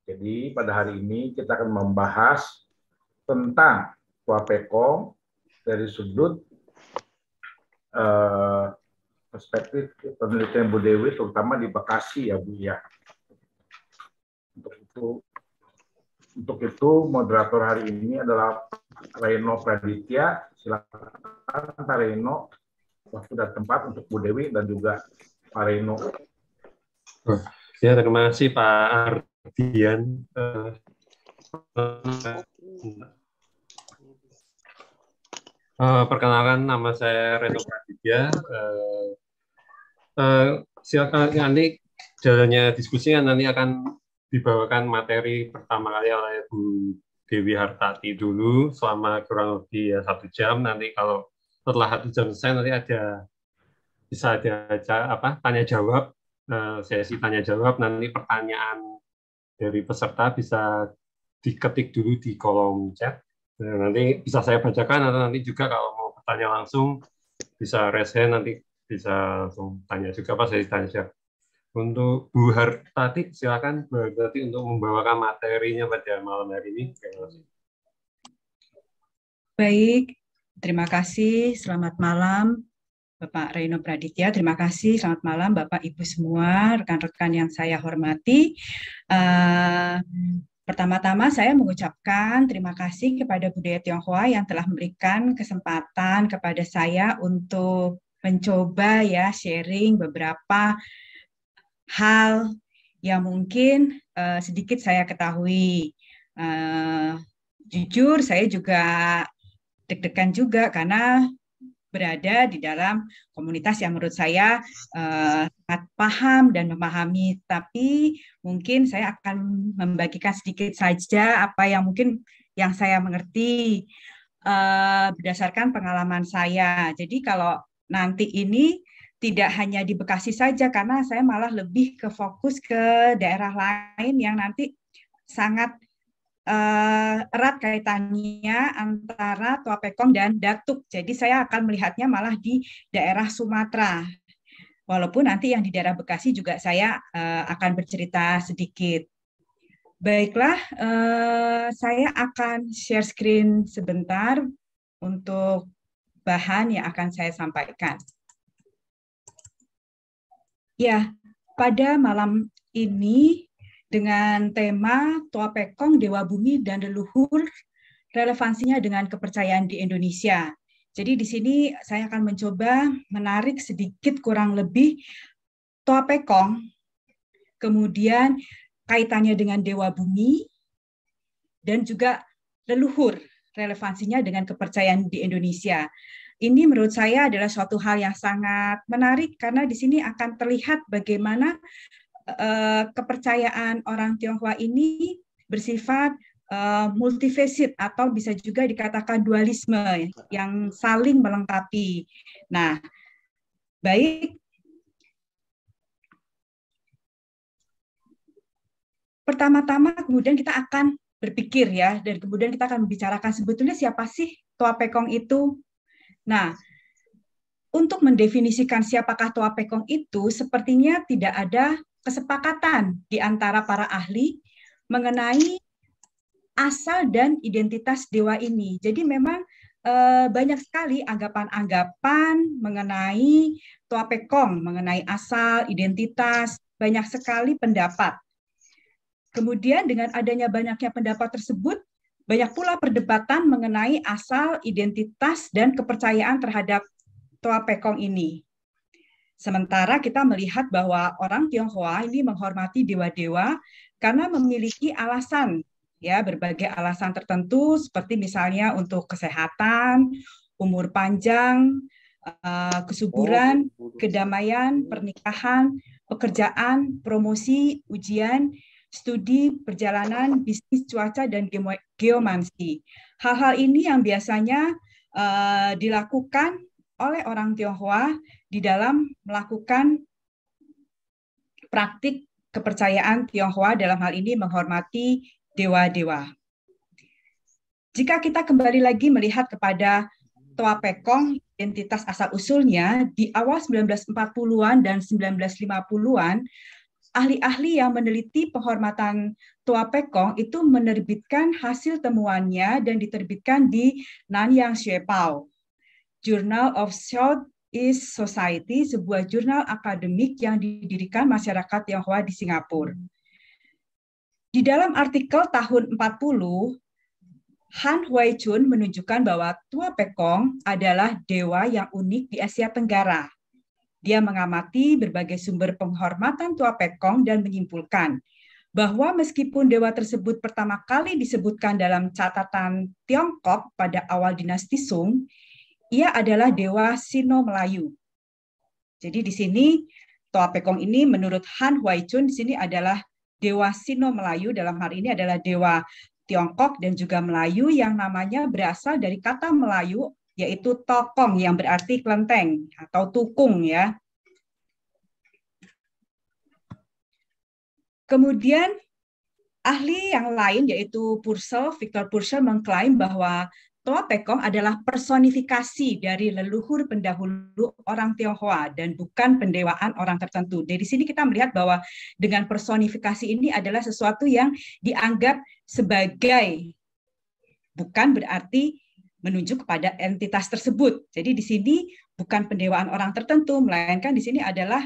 Jadi pada hari ini kita akan membahas tentang Tua Pekong dari sudut perspektif penelitian Bu Dewi, terutama di Bekasi ya Bu ya. Untuk itu moderator hari ini adalah Reno Praditya. Silakan Pak Reno, waktu dan tempat untuk Bu Dewi dan juga Pak Reno. Ya, terima kasih Pak Ardian. Perkenalkan, nama saya Reno Praditya. Silakan nanti jalannya diskusi nanti akan dibawakan materi pertama kali oleh Bu Dewi Hartati dulu selama kurang lebih 1 jam. Nanti kalau setelah 1 jam selesai nanti bisa ada tanya jawab, sesi tanya jawab. Nanti pertanyaan dari peserta bisa diketik dulu di kolom chat. Nanti bisa saya bacakan atau nanti juga kalau mau bertanya langsung bisa raise hand, nanti bisa langsung tanya juga pas saya tanya jawab. Untuk Bu Hartati, silakan Bu Hartati untuk membawakan materinya pada malam hari ini. Baik, terima kasih. Selamat malam Bapak Reno Praditya. Terima kasih. Selamat malam Bapak Ibu semua, rekan-rekan yang saya hormati. Pertama-tama saya mengucapkan terima kasih kepada Budaya Tionghoa yang telah memberikan kesempatan kepada saya untuk mencoba ya sharing beberapa hal yang mungkin sedikit saya ketahui. Jujur saya juga deg-degan juga karena berada di dalam komunitas yang menurut saya sangat paham dan memahami, tapi mungkin saya akan membagikan sedikit saja apa yang mungkin yang saya mengerti berdasarkan pengalaman saya. Jadi kalau nanti ini tidak hanya di Bekasi saja, karena saya malah lebih ke fokus ke daerah lain yang nanti sangat erat kaitannya antara Tua Pekong dan Datuk. Jadi saya akan melihatnya malah di daerah Sumatera. Walaupun nanti yang di daerah Bekasi juga saya akan bercerita sedikit. Baiklah, saya akan share screen sebentar untuk bahan yang akan saya sampaikan. Ya, pada malam ini dengan tema Tua Pekong, Dewa Bumi dan Leluhur, relevansinya dengan kepercayaan di Indonesia. Jadi di sini saya akan mencoba menarik sedikit kurang lebih Tua Pekong, kemudian kaitannya dengan Dewa Bumi, dan juga leluhur, relevansinya dengan kepercayaan di Indonesia. Ini menurut saya adalah suatu hal yang sangat menarik karena di sini akan terlihat bagaimana kepercayaan orang Tionghoa ini bersifat multifaset atau bisa juga dikatakan dualisme yang saling melengkapi. Nah, baik. Pertama-tama kemudian kita akan berpikir ya, dan kemudian kita akan membicarakan sebetulnya siapa sih Tua Pekong itu. Nah, untuk mendefinisikan siapakah Tua Pekong itu, sepertinya tidak ada kesepakatan di antara para ahli mengenai asal dan identitas dewa ini. Jadi memang banyak sekali anggapan-anggapan mengenai Tua Pekong, mengenai asal, identitas, banyak sekali pendapat. Kemudian dengan adanya banyaknya pendapat tersebut, banyak pula perdebatan mengenai asal, identitas, dan kepercayaan terhadap Tua Pekong ini. Sementara kita melihat bahwa orang Tionghoa ini menghormati dewa-dewa karena memiliki alasan, ya berbagai alasan tertentu seperti misalnya untuk kesehatan, umur panjang, kesuburan, kedamaian, pernikahan, pekerjaan, promosi, ujian, studi, perjalanan, bisnis, cuaca, dan geomansi. Hal-hal ini yang biasanya dilakukan oleh orang Tionghoa di dalam melakukan praktik kepercayaan Tionghoa dalam hal ini menghormati dewa-dewa. Jika kita kembali lagi melihat kepada Tua Pekong, identitas asal-usulnya di awal 1940-an dan 1950-an, ahli-ahli yang meneliti penghormatan Tua Pekong itu menerbitkan hasil temuannya dan diterbitkan di Nanyang Xuepao, Journal of Southeast Society, sebuah jurnal akademik yang didirikan masyarakat Tionghoa di Singapura. Di dalam artikel tahun 40, Han Huai-chun menunjukkan bahwa Tua Pekong adalah dewa yang unik di Asia Tenggara. Dia mengamati berbagai sumber penghormatan Tua Pekong dan menyimpulkan bahwa meskipun dewa tersebut pertama kali disebutkan dalam catatan Tiongkok pada awal dinasti Sung, ia adalah dewa Sino-Melayu. Jadi di sini Tua Pekong ini menurut Han Huai-chun di sini adalah dewa Sino-Melayu, dalam hal ini adalah dewa Tiongkok dan juga Melayu yang namanya berasal dari kata Melayu yaitu tokong yang berarti kelenteng atau tukung ya. Kemudian ahli yang lain yaitu Victor Purcell mengklaim bahwa Tua Pekong adalah personifikasi dari leluhur pendahulu orang Tionghoa dan bukan pendewaan orang tertentu. Dari sini kita melihat bahwa dengan personifikasi ini adalah sesuatu yang dianggap sebagai, bukan berarti menunjuk kepada entitas tersebut. Jadi di sini bukan pendewaan orang tertentu, melainkan di sini adalah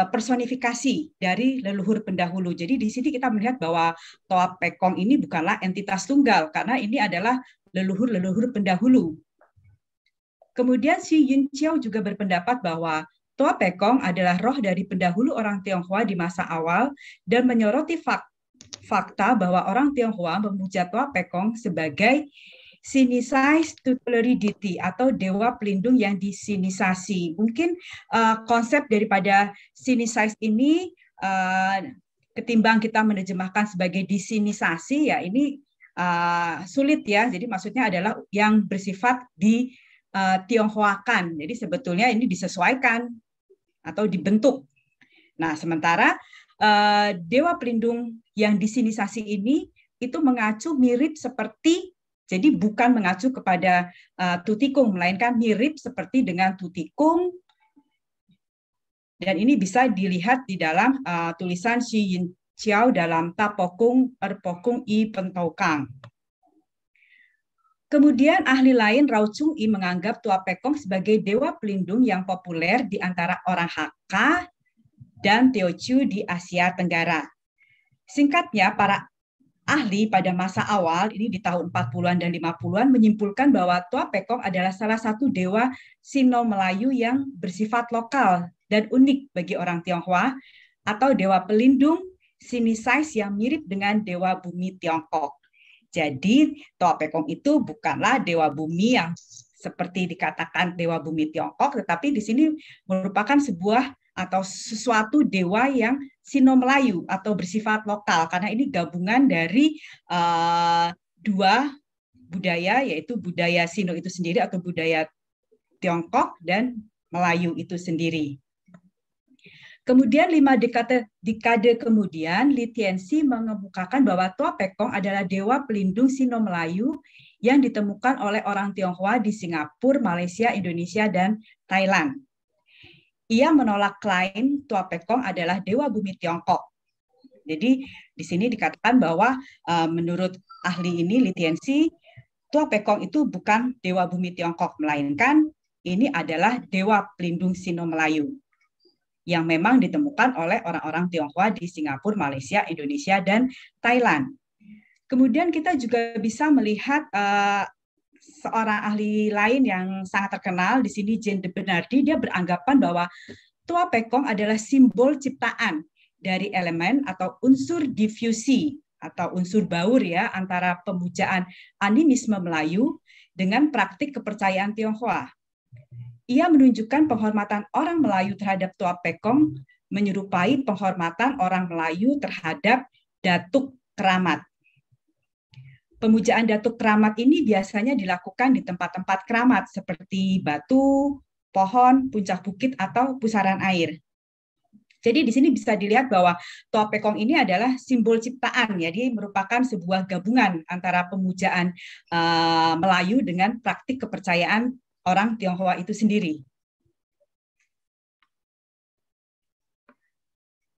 personifikasi dari leluhur pendahulu. Jadi di sini kita melihat bahwa Tua Pekong ini bukanlah entitas tunggal, karena ini adalah leluhur-leluhur pendahulu. Kemudian Xi Yunqiao juga berpendapat bahwa Tua Pekong adalah roh dari pendahulu orang Tionghoa di masa awal dan menyoroti fakta bahwa orang Tionghoa memuja Tua Pekong sebagai sinicized tutelary deity atau dewa pelindung yang disinisasi. Mungkin konsep daripada sinicized ini ketimbang kita menerjemahkan sebagai disinisasi, ya ini sulit ya. Jadi maksudnya adalah yang bersifat di Tionghoakan. Jadi sebetulnya ini disesuaikan atau dibentuk. Nah, sementara dewa pelindung yang disinisasi ini itu mengacu mirip seperti, jadi bukan mengacu kepada Tutikung, melainkan mirip seperti dengan Tutikung. Dan ini bisa dilihat di dalam tulisan Xi Yunqiao dalam Tapokung Erpokung I Pentokang. Kemudian ahli lain Rao Chung-i menganggap Tua Pekong sebagai dewa pelindung yang populer di antara orang Hakka dan Teochew di Asia Tenggara. Singkatnya, para ahli pada masa awal, ini di tahun 40-an dan 50-an, menyimpulkan bahwa Tua Pekong adalah salah satu dewa Sino-Melayu yang bersifat lokal dan unik bagi orang Tionghoa, atau dewa pelindung sinicized yang mirip dengan dewa bumi Tiongkok. Jadi Tua Pekong itu bukanlah dewa bumi yang seperti dikatakan dewa bumi Tiongkok, tetapi di sini merupakan sebuah atau sesuatu dewa yang Sino-Melayu atau bersifat lokal, karena ini gabungan dari dua budaya, yaitu budaya Sino itu sendiri atau budaya Tiongkok dan Melayu itu sendiri. Kemudian 5 dekade kemudian, Li Tianxi mengemukakan bahwa Tua Pekong adalah dewa pelindung Sino-Melayu yang ditemukan oleh orang Tionghoa di Singapura, Malaysia, Indonesia, dan Thailand. Ia menolak klaim Tua Pekong adalah dewa bumi Tiongkok. Jadi di sini dikatakan bahwa menurut ahli ini, Li Tianxi, Tua Pekong itu bukan dewa bumi Tiongkok, melainkan ini adalah dewa pelindung Sino-Melayu yang memang ditemukan oleh orang-orang Tionghoa di Singapura, Malaysia, Indonesia, dan Thailand. Kemudian kita juga bisa melihat seorang ahli lain yang sangat terkenal di sini, Jean de Bernardi. Dia beranggapan bahwa Tua Pekong adalah simbol ciptaan dari elemen atau unsur difusi atau unsur baur ya antara pemujaan animisme Melayu dengan praktik kepercayaan Tionghoa. Ia menunjukkan penghormatan orang Melayu terhadap Tua Pekong menyerupai penghormatan orang Melayu terhadap Datuk Keramat. Pemujaan Datuk Keramat ini biasanya dilakukan di tempat-tempat keramat seperti batu, pohon, puncak bukit, atau pusaran air. Jadi di sini bisa dilihat bahwa Tua Pekong ini adalah simbol ciptaan, jadi merupakan sebuah gabungan antara pemujaan Melayu dengan praktik kepercayaan orang Tionghoa itu sendiri.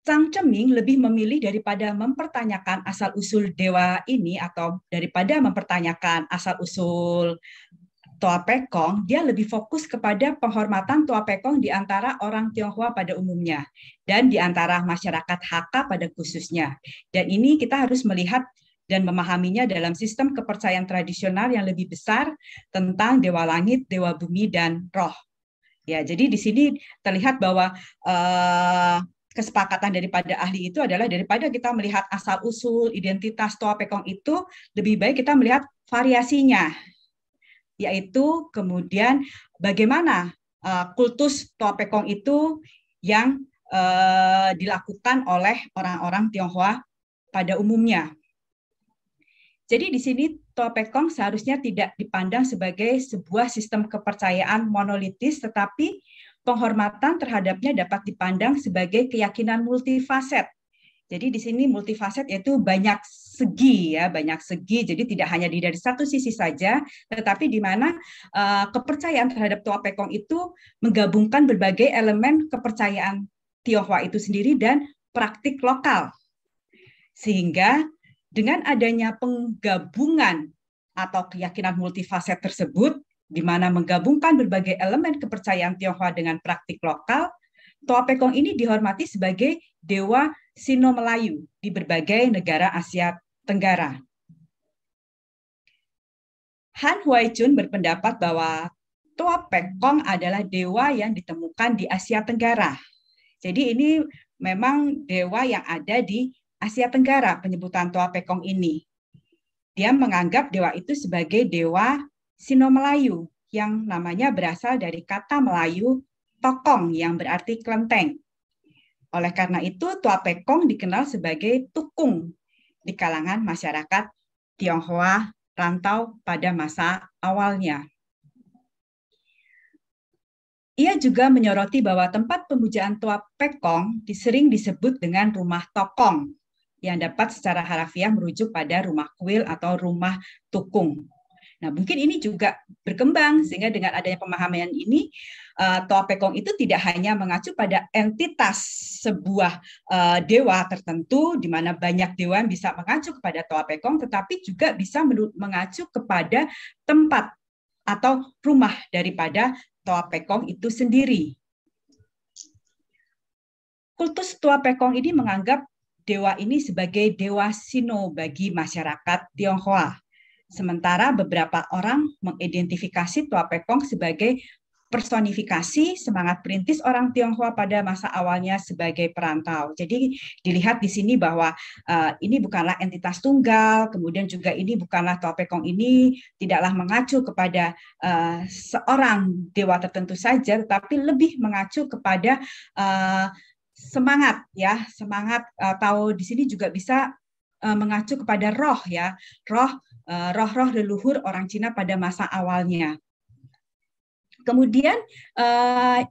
Zhang Zheming lebih memilih daripada mempertanyakan asal-usul dewa ini atau daripada mempertanyakan asal-usul Toa Pekong, dia lebih fokus kepada penghormatan Toa Pekong di antara orang Tionghoa pada umumnya dan di antara masyarakat Hakka pada khususnya. Dan ini kita harus melihat dan memahaminya dalam sistem kepercayaan tradisional yang lebih besar tentang dewa langit, dewa bumi, dan roh. Ya, jadi di sini terlihat bahwa kesepakatan daripada ahli itu adalah daripada kita melihat asal-usul identitas Toa Pekong itu, lebih baik kita melihat variasinya, yaitu kemudian bagaimana kultus Toa Pekong itu yang dilakukan oleh orang-orang Tionghoa pada umumnya. Jadi di sini Toa Pekong seharusnya tidak dipandang sebagai sebuah sistem kepercayaan monolitis, tetapi penghormatan terhadapnya dapat dipandang sebagai keyakinan multifaset. Jadi di sini multifaset yaitu banyak segi ya, banyak segi. Jadi tidak hanya dari satu sisi saja, tetapi di mana kepercayaan terhadap Toa Pekong itu menggabungkan berbagai elemen kepercayaan Tionghoa itu sendiri dan praktik lokal. Sehingga dengan adanya penggabungan atau keyakinan multifaset tersebut, di mana menggabungkan berbagai elemen kepercayaan Tionghoa dengan praktik lokal, Toa Pekong ini dihormati sebagai dewa Sino Melayu di berbagai negara Asia Tenggara. Han Huaichun berpendapat bahwa Toa Pekong adalah dewa yang ditemukan di Asia Tenggara. Jadi ini memang dewa yang ada di Asia Tenggara, penyebutan Toa Pekong ini. Dia menganggap dewa itu sebagai dewa Sino Melayu yang namanya berasal dari kata Melayu tokong yang berarti kelenteng. Oleh karena itu, Toa Pekong dikenal sebagai tukung di kalangan masyarakat Tionghoa rantau pada masa awalnya. Ia juga menyoroti bahwa tempat pemujaan Toa Pekong sering disebut dengan rumah tokong, yang dapat secara harafiah merujuk pada rumah kuil atau rumah tukung. Nah, mungkin ini juga berkembang sehingga dengan adanya pemahaman ini, Toa Pekong itu tidak hanya mengacu pada entitas sebuah dewa tertentu, di mana banyak dewa yang bisa mengacu kepada Toa Pekong, tetapi juga bisa mengacu kepada tempat atau rumah daripada Toa Pekong itu sendiri. Kultus Toa Pekong ini menganggap dewa ini sebagai dewa Sino bagi masyarakat Tionghoa. Sementara beberapa orang mengidentifikasi Toa Pekong sebagai personifikasi semangat perintis orang Tionghoa pada masa awalnya sebagai perantau. Jadi dilihat di sini bahwa ini bukanlah entitas tunggal, kemudian juga ini bukanlah Toa Pekong ini tidaklah mengacu kepada seorang dewa tertentu saja, tetapi lebih mengacu kepada semangat ya, semangat atau di sini juga bisa mengacu kepada roh ya, roh-roh leluhur orang Cina pada masa awalnya. Kemudian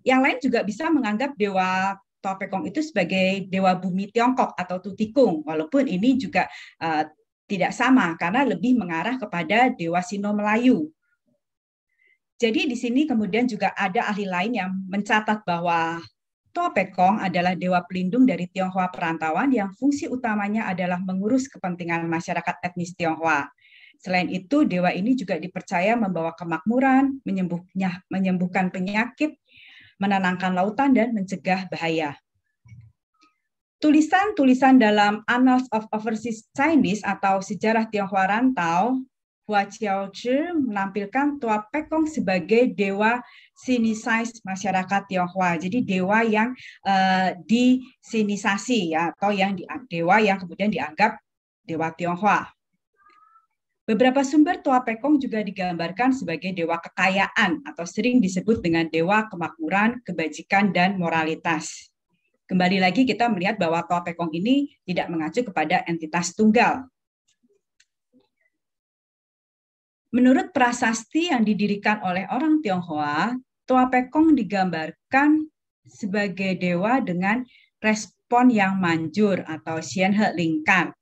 yang lain juga bisa menganggap dewa Toa Pekong itu sebagai dewa bumi Tiongkok atau Tutikung, walaupun ini juga tidak sama karena lebih mengarah kepada dewa Sino Melayu. Jadi di sini kemudian juga ada ahli lain yang mencatat bahwa Toa Pekong adalah dewa pelindung dari Tionghoa perantauan yang fungsi utamanya adalah mengurus kepentingan masyarakat etnis Tionghoa. Selain itu, dewa ini juga dipercaya membawa kemakmuran, menyembuhkan penyakit, menenangkan lautan, dan mencegah bahaya. Tulisan-tulisan dalam Annals of Overseas Chinese atau Sejarah Tionghoa Rantau, Hua Qiaozhi menampilkan Toa Pekong sebagai dewa sinisais masyarakat Tionghoa. Jadi dewa yang disinisasi ya, atau yang dewa yang kemudian dianggap dewa Tionghoa. Beberapa sumber Toa Pekong juga digambarkan sebagai dewa kekayaan atau sering disebut dengan dewa kemakmuran, kebajikan, dan moralitas. Kembali lagi kita melihat bahwa Toa Pekong ini tidak mengacu kepada entitas tunggal. Menurut prasasti yang didirikan oleh orang Tionghoa, Toa Pekong digambarkan sebagai dewa dengan respon yang manjur atau Xian He Ling Kan,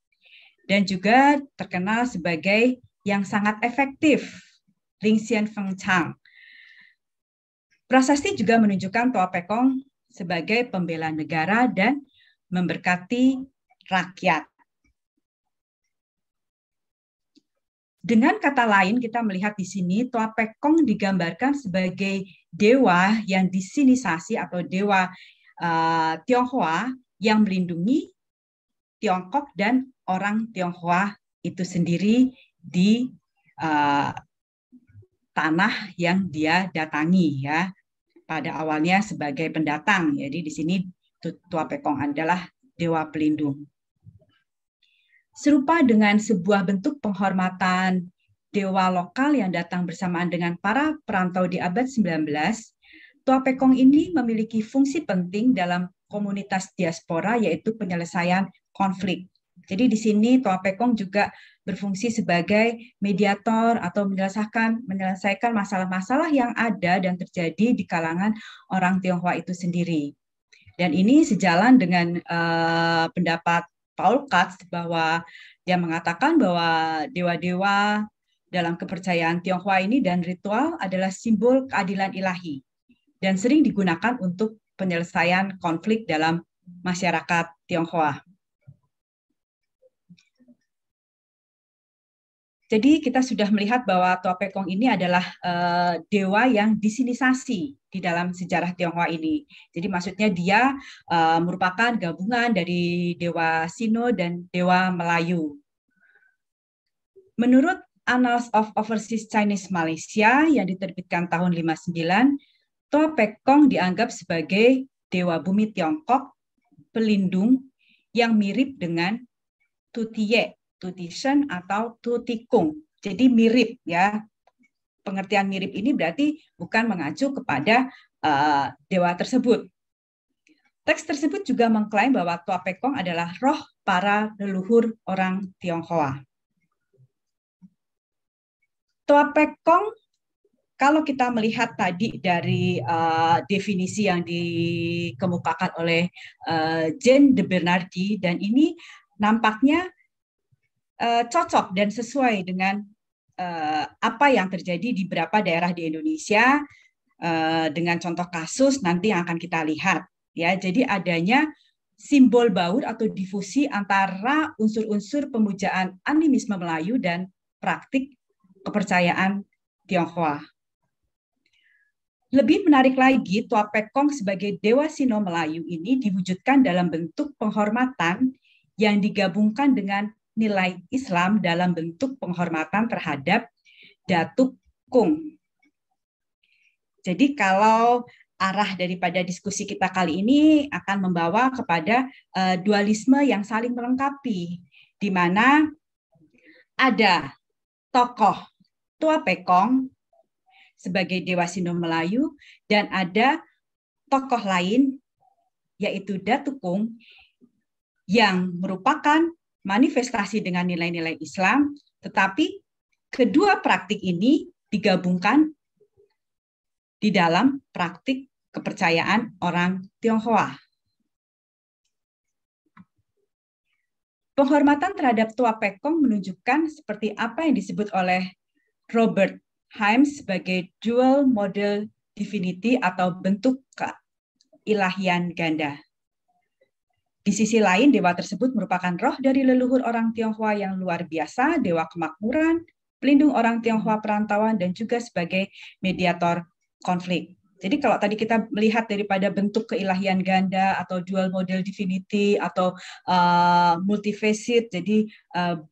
dan juga terkenal sebagai yang sangat efektif, Ling Xian Feng Chang. Prasasti juga menunjukkan Toa Pekong sebagai pembela negara dan memberkati rakyat. Dengan kata lain, kita melihat di sini Tua Pekong digambarkan sebagai dewa yang disinisasi atau dewa Tionghoa yang melindungi Tiongkok dan orang Tionghoa itu sendiri di tanah yang dia datangi, ya. Pada awalnya sebagai pendatang. Jadi di sini Tua Pekong adalah dewa pelindung. Serupa dengan sebuah bentuk penghormatan dewa lokal yang datang bersamaan dengan para perantau di abad 19, Tua Pekong ini memiliki fungsi penting dalam komunitas diaspora, yaitu penyelesaian konflik. Jadi di sini Tua Pekong juga berfungsi sebagai mediator atau menyelesaikan masalah-masalah yang ada dan terjadi di kalangan orang Tionghoa itu sendiri. Dan ini sejalan dengan pendapat Paul Katz bahwa dia mengatakan bahwa dewa-dewa dalam kepercayaan Tionghoa ini dan ritual adalah simbol keadilan ilahi dan sering digunakan untuk penyelesaian konflik dalam masyarakat Tionghoa. Jadi kita sudah melihat bahwa Tua Pekong ini adalah dewa yang disinisasi di dalam sejarah Tionghoa ini. Jadi maksudnya dia merupakan gabungan dari dewa Sino dan dewa Melayu. Menurut Annals of Overseas Chinese Malaysia yang diterbitkan tahun 59, Tua Pekong dianggap sebagai dewa bumi Tiongkok, pelindung yang mirip dengan Tutiye, Tutisen atau Tutikung. Jadi mirip, ya. Pengertian mirip ini berarti bukan mengacu kepada dewa tersebut. Teks tersebut juga mengklaim bahwa Tua Pekong adalah roh para leluhur orang Tionghoa. Tua Pekong, kalau kita melihat tadi dari definisi yang dikemukakan oleh Jean de Bernardi, dan ini nampaknya cocok dan sesuai dengan apa yang terjadi di beberapa daerah di Indonesia dengan contoh kasus nanti yang akan kita lihat, ya. Jadi adanya simbol baur atau difusi antara unsur-unsur pemujaan animisme Melayu dan praktik kepercayaan Tionghoa. Lebih menarik lagi, Tua Pekong sebagai dewa Sino Melayu ini diwujudkan dalam bentuk penghormatan yang digabungkan dengan nilai Islam dalam bentuk penghormatan terhadap Datuk Kung. Jadi kalau arah daripada diskusi kita kali ini akan membawa kepada dualisme yang saling melengkapi, di mana ada tokoh Tua Pekong sebagai dewa Sino Melayu dan ada tokoh lain yaitu Datuk Kung yang merupakan manifestasi dengan nilai-nilai Islam, tetapi kedua praktik ini digabungkan di dalam praktik kepercayaan orang Tionghoa. Penghormatan terhadap Tua Pekong menunjukkan seperti apa yang disebut oleh Robert Himes sebagai dual model divinity atau bentuk keilahian ganda. Di sisi lain, dewa tersebut merupakan roh dari leluhur orang Tionghoa yang luar biasa, dewa kemakmuran, pelindung orang Tionghoa perantauan, dan juga sebagai mediator konflik. Jadi kalau tadi kita melihat daripada bentuk keilahian ganda atau dual model divinity atau multifaceted, jadi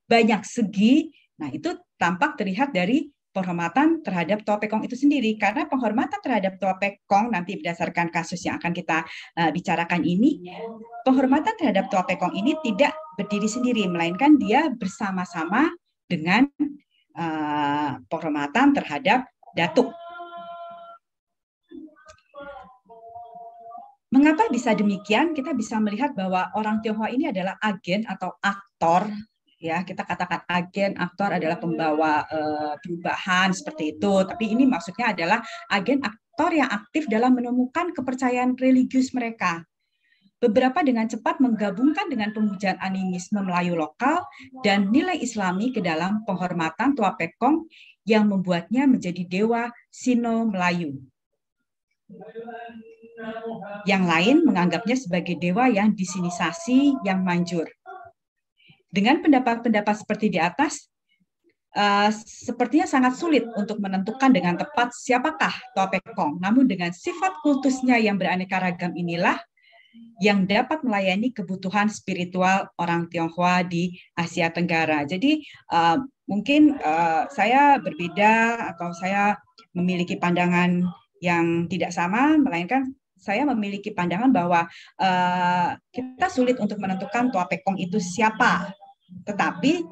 banyak segi, nah itu tampak terlihat dari penghormatan terhadap Tua Pekong itu sendiri. Karena penghormatan terhadap Tua Pekong nanti berdasarkan kasus yang akan kita bicarakan ini, penghormatan terhadap Tua Pekong ini tidak berdiri sendiri, melainkan dia bersama-sama dengan penghormatan terhadap Datuk. Mengapa bisa demikian? Kita bisa melihat bahwa orang Tionghoa ini adalah agen atau aktor, ya, kita katakan agen, aktor adalah pembawa perubahan seperti itu. Tapi ini maksudnya adalah agen aktor yang aktif dalam menemukan kepercayaan religius mereka. Beberapa dengan cepat menggabungkan dengan pemujaan animisme Melayu lokal dan nilai Islami ke dalam penghormatan Tua Pekong yang membuatnya menjadi dewa Sino Melayu. Yang lain menganggapnya sebagai dewa yang disinisasi, yang manjur. Dengan pendapat-pendapat seperti di atas, sepertinya sangat sulit untuk menentukan dengan tepat siapakah Toa Pekong. Namun dengan sifat kultusnya yang beraneka ragam inilah yang dapat melayani kebutuhan spiritual orang Tionghoa di Asia Tenggara. Jadi mungkin saya berbeda atau saya memiliki pandangan yang tidak sama, melainkan saya memiliki pandangan bahwa kita sulit untuk menentukan Toa Pekong itu siapa. Tetapi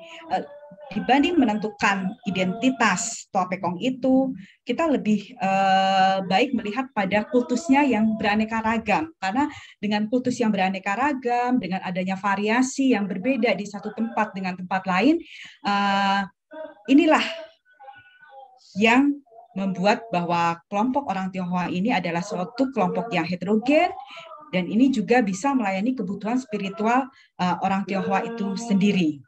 dibanding menentukan identitas Toa Pekong itu, kita lebih baik melihat pada kultusnya yang beraneka ragam. Karena dengan kultus yang beraneka ragam, dengan adanya variasi yang berbeda di satu tempat dengan tempat lain, inilah yang membuat bahwa kelompok orang Tionghoa ini adalah suatu kelompok yang heterogen, dan ini juga bisa melayani kebutuhan spiritual orang Tionghoa itu sendiri.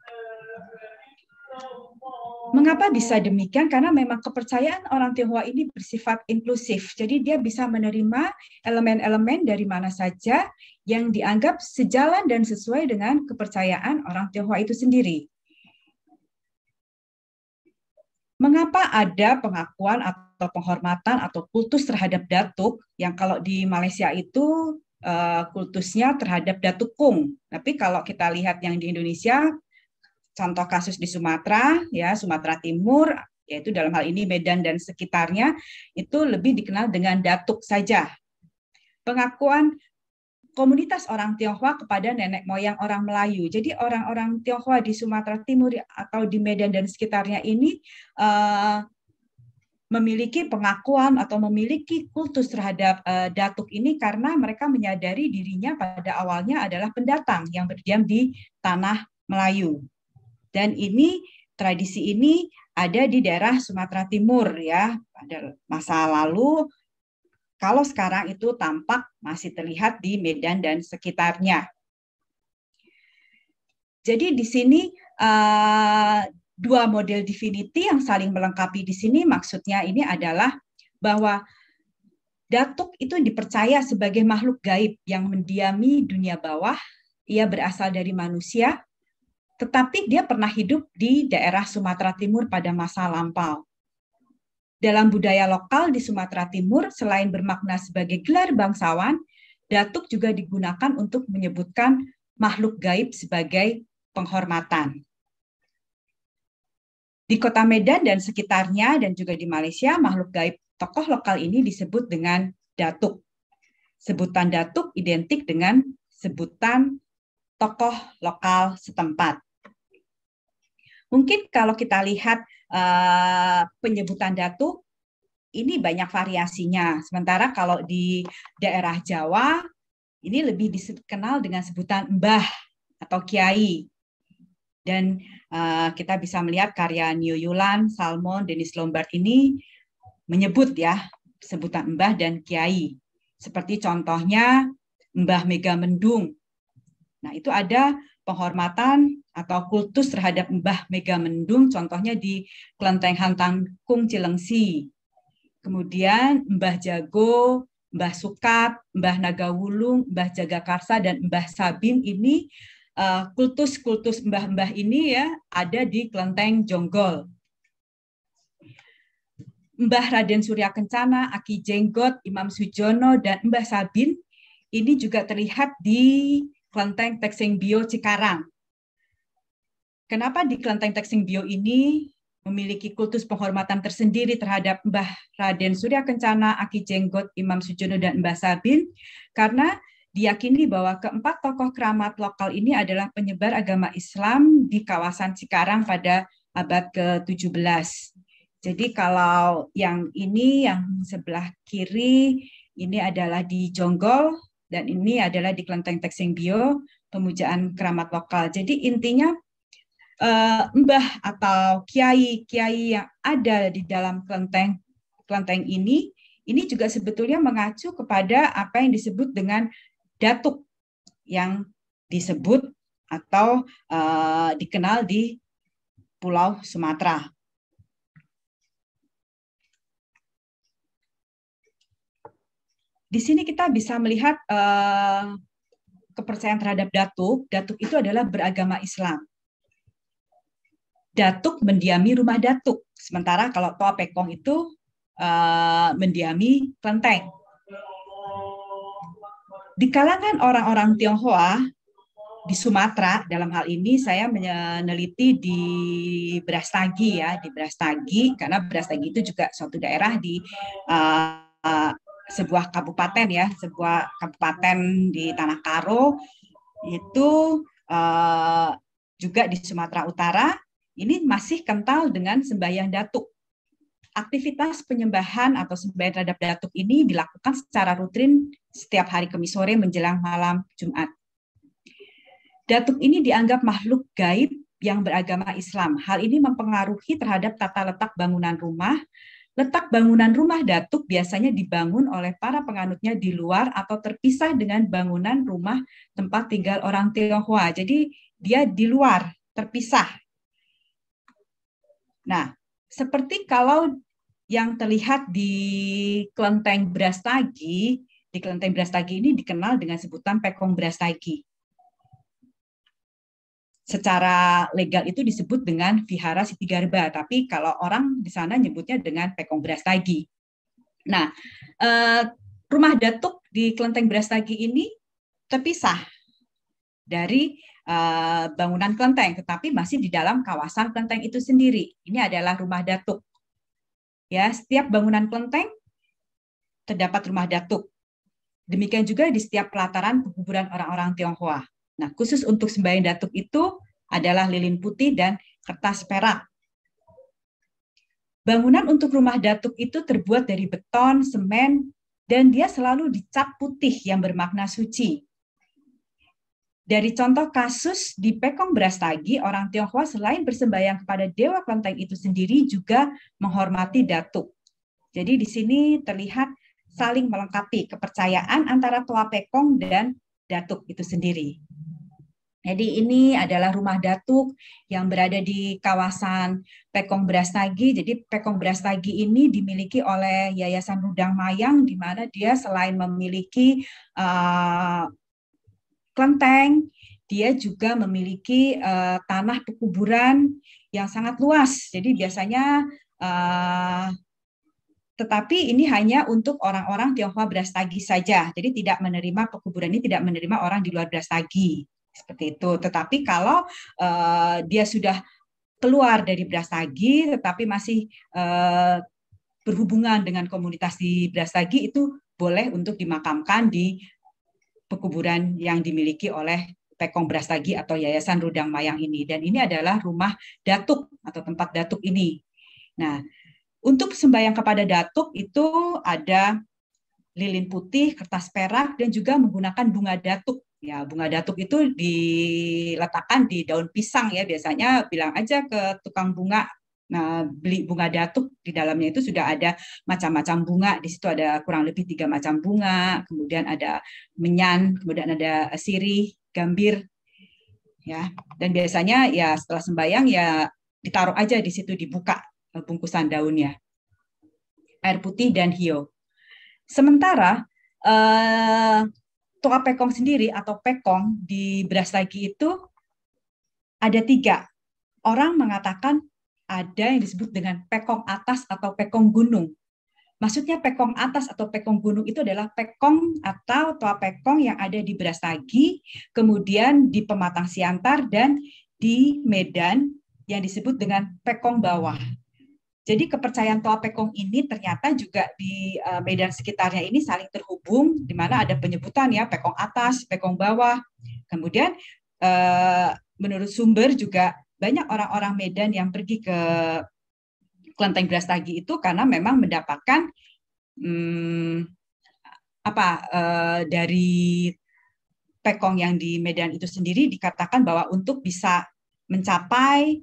Mengapa bisa demikian? Karena memang kepercayaan orang Tionghoa ini bersifat inklusif. Jadi dia bisa menerima elemen-elemen dari mana saja yang dianggap sejalan dan sesuai dengan kepercayaan orang Tionghoa itu sendiri. Mengapa ada pengakuan atau penghormatan atau kultus terhadap datuk yang kalau di Malaysia itu kultusnya terhadap Datuk Kung. Tapi kalau kita lihat yang di Indonesia, contoh kasus di Sumatera, ya Sumatera Timur, yaitu dalam hal ini Medan dan sekitarnya, itu lebih dikenal dengan Datuk saja. Pengakuan komunitas orang Tionghoa kepada nenek moyang orang Melayu. Jadi orang-orang Tionghoa di Sumatera Timur atau di Medan dan sekitarnya ini memiliki pengakuan atau memiliki kultus terhadap datuk ini karena mereka menyadari dirinya pada awalnya adalah pendatang yang berdiam di tanah Melayu. Dan ini tradisi ini ada di daerah Sumatera Timur ya pada masa lalu. Kalau sekarang itu tampak masih terlihat di Medan dan sekitarnya. Jadi di sini dua model divinity yang saling melengkapi di sini maksudnya ini adalah bahwa datuk itu dipercaya sebagai makhluk gaib yang mendiami dunia bawah. Ia berasal dari manusia, tetapi dia pernah hidup di daerah Sumatera Timur pada masa lampau. Dalam budaya lokal di Sumatera Timur, selain bermakna sebagai gelar bangsawan, datuk juga digunakan untuk menyebutkan makhluk gaib sebagai penghormatan. Di kota Medan dan sekitarnya dan juga di Malaysia, makhluk gaib tokoh lokal ini disebut dengan datuk. Sebutan datuk identik dengan sebutan tokoh lokal setempat. Mungkin kalau kita lihat penyebutan datuk, ini banyak variasinya. Sementara kalau di daerah Jawa, ini lebih dikenal dengan sebutan mbah atau kiai. Dan kita bisa melihat karya Neo Yulan, Salmon, Dennis Lombard ini menyebut ya sebutan mbah dan kiai. Seperti contohnya Mbah Megamendung. Nah, itu ada penghormatan atau kultus terhadap Mbah Megamendung, contohnya di Kelenteng Hantangkung Cilengsi. Kemudian Mbah Jago, Mbah Sukat, Mbah Nagawulung, Mbah Jagakarsa, dan Mbah Sabin ini kultus-kultus mbah-mbah ini ya ada di Kelenteng Jonggol. Mbah Raden Surya Kencana, Aki Jenggot, Imam Sujono, dan Mbah Sabin ini juga terlihat di Kelenteng Teksing Bio Cikarang. Kenapa di Kelenteng Teksing Bio ini memiliki kultus penghormatan tersendiri terhadap Mbah Raden Surya Kencana, Aki Jenggot, Imam Sujono, dan Mbah Sabin? Karena diyakini bahwa keempat tokoh keramat lokal ini adalah penyebar agama Islam di kawasan Cikarang pada abad ke-17. Jadi kalau yang ini, yang sebelah kiri, ini adalah di Jonggol, dan ini adalah di Kelenteng Teksing Bio, pemujaan keramat lokal. Jadi intinya mbah atau kiai-kiai yang ada di dalam kelenteng ini juga sebetulnya mengacu kepada apa yang disebut dengan datuk yang disebut atau dikenal di Pulau Sumatera. di sini kita bisa melihat kepercayaan terhadap datuk. Datuk itu adalah beragama Islam. Datuk mendiami rumah datuk. Sementara kalau Toa Pekong itu mendiami kelenteng. Di kalangan orang-orang Tionghoa di Sumatera, dalam hal ini saya meneliti di Brastagi ya, di Brastagi, karena Brastagi itu juga suatu daerah di sebuah kabupaten ya, sebuah kabupaten di Tanah Karo, itu juga di Sumatera Utara. Ini masih kental dengan sembahyang datuk. Aktivitas penyembahan atau sembahyang terhadap datuk ini dilakukan secara rutin setiap hari Kamis sore menjelang malam Jumat. Datuk ini dianggap makhluk gaib yang beragama Islam. Hal ini mempengaruhi terhadap tata letak bangunan rumah. Letak bangunan rumah datuk biasanya dibangun oleh para penganutnya di luar atau terpisah dengan bangunan rumah tempat tinggal orang Tionghoa. Jadi dia di luar, terpisah. Nah, seperti kalau yang terlihat di kelenteng Brastagi, di kelenteng Brastagi ini dikenal dengan sebutan Pekong Brastagi. Secara legal itu disebut dengan Vihara Siti Garba, tapi kalau orang di sana nyebutnya dengan Pekong Brastagi. Nah, rumah datuk di kelenteng Brastagi ini terpisah dari bangunan kelenteng, tetapi masih di dalam kawasan kelenteng itu sendiri. Ini adalah rumah datuk. Ya, setiap bangunan kelenteng terdapat rumah datuk. Demikian juga di setiap pelataran pekuburan orang-orang Tionghoa. Nah, khusus untuk sembahyang datuk itu adalah lilin putih dan kertas perak. Bangunan untuk rumah datuk itu terbuat dari beton, semen, dan dia selalu dicap putih yang bermakna suci. Dari contoh kasus di Pekong Brastagi, orang Tionghoa selain bersembahyang kepada Dewa Kelenteng itu sendiri juga menghormati datuk. Jadi di sini terlihat saling melengkapi kepercayaan antara Toa Pekong dan datuk itu sendiri. Jadi ini adalah rumah datuk yang berada di kawasan Pekong Brastagi. Jadi Pekong Brastagi ini dimiliki oleh Yayasan Rudang Mayang, di mana dia selain memiliki kelenteng, dia juga memiliki tanah pekuburan yang sangat luas. Jadi biasanya, tetapi ini hanya untuk orang-orang Tionghoa Brastagi saja. Jadi tidak menerima pekuburan ini, tidak menerima orang di luar Brastagi. Seperti itu. Tetapi kalau dia sudah keluar dari Brastagi, tetapi masih berhubungan dengan komunitas di Brastagi, itu boleh untuk dimakamkan di pekuburan yang dimiliki oleh Pekong Brastagi atau Yayasan Rudang Mayang ini. Dan ini adalah rumah datuk atau tempat datuk ini. Nah, untuk sembahyang kepada datuk itu ada lilin putih, kertas perak, dan juga menggunakan bunga datuk. Ya, bunga datuk itu diletakkan di daun pisang ya, biasanya bilang aja ke tukang bunga, nah, beli bunga datuk, di dalamnya itu sudah ada macam-macam bunga. Di situ ada kurang lebih 3 macam bunga, kemudian ada menyan, kemudian ada sirih, gambir, ya. Dan biasanya ya setelah sembahyang ya ditaruh aja di situ, dibuka bungkusan daunnya, air putih dan hio. Sementara Toa Pekong sendiri atau Pekong di Brastagi itu ada 3. Orang mengatakan ada yang disebut dengan Pekong atas atau Pekong gunung. Maksudnya Pekong atas atau Pekong gunung itu adalah Pekong atau Toa Pekong yang ada di Brastagi, kemudian di Pematang Siantar, dan di Medan yang disebut dengan Pekong bawah. Jadi kepercayaan Toa Pekong ini ternyata juga di Medan sekitarnya ini saling terhubung, di mana ada penyebutan ya Pekong atas, Pekong bawah. Kemudian menurut sumber juga banyak orang-orang Medan yang pergi ke kelenteng Brastagi itu karena memang mendapatkan dari Pekong yang di Medan itu sendiri, dikatakan bahwa untuk bisa mencapai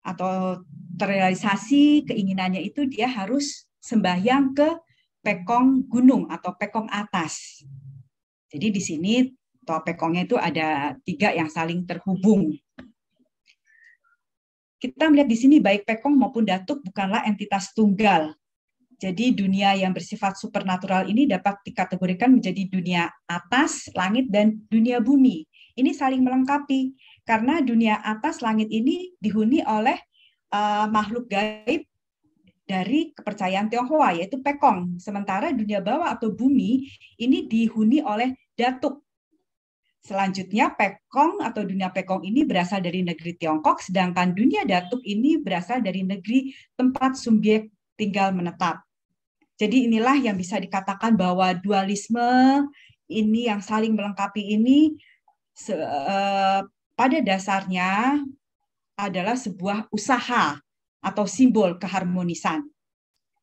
atau terrealisasi keinginannya itu dia harus sembahyang ke Pekong gunung atau Pekong atas. Jadi di sini Toa Pekongnya itu ada 3 yang saling terhubung. Kita melihat di sini baik Pekong maupun datuk bukanlah entitas tunggal. Jadi dunia yang bersifat supernatural ini dapat dikategorikan menjadi dunia atas, langit, dan dunia bumi. Ini saling melengkapi, karena dunia atas langit ini dihuni oleh makhluk gaib dari kepercayaan Tionghoa, yaitu Pekong. Sementara dunia bawah atau bumi ini dihuni oleh Datuk. Selanjutnya Pekong atau dunia Pekong ini berasal dari negeri Tiongkok, sedangkan dunia Datuk ini berasal dari negeri tempat subjek tinggal menetap. Jadi inilah yang bisa dikatakan bahwa dualisme ini yang saling melengkapi ini pada dasarnya adalah sebuah usaha atau simbol keharmonisan.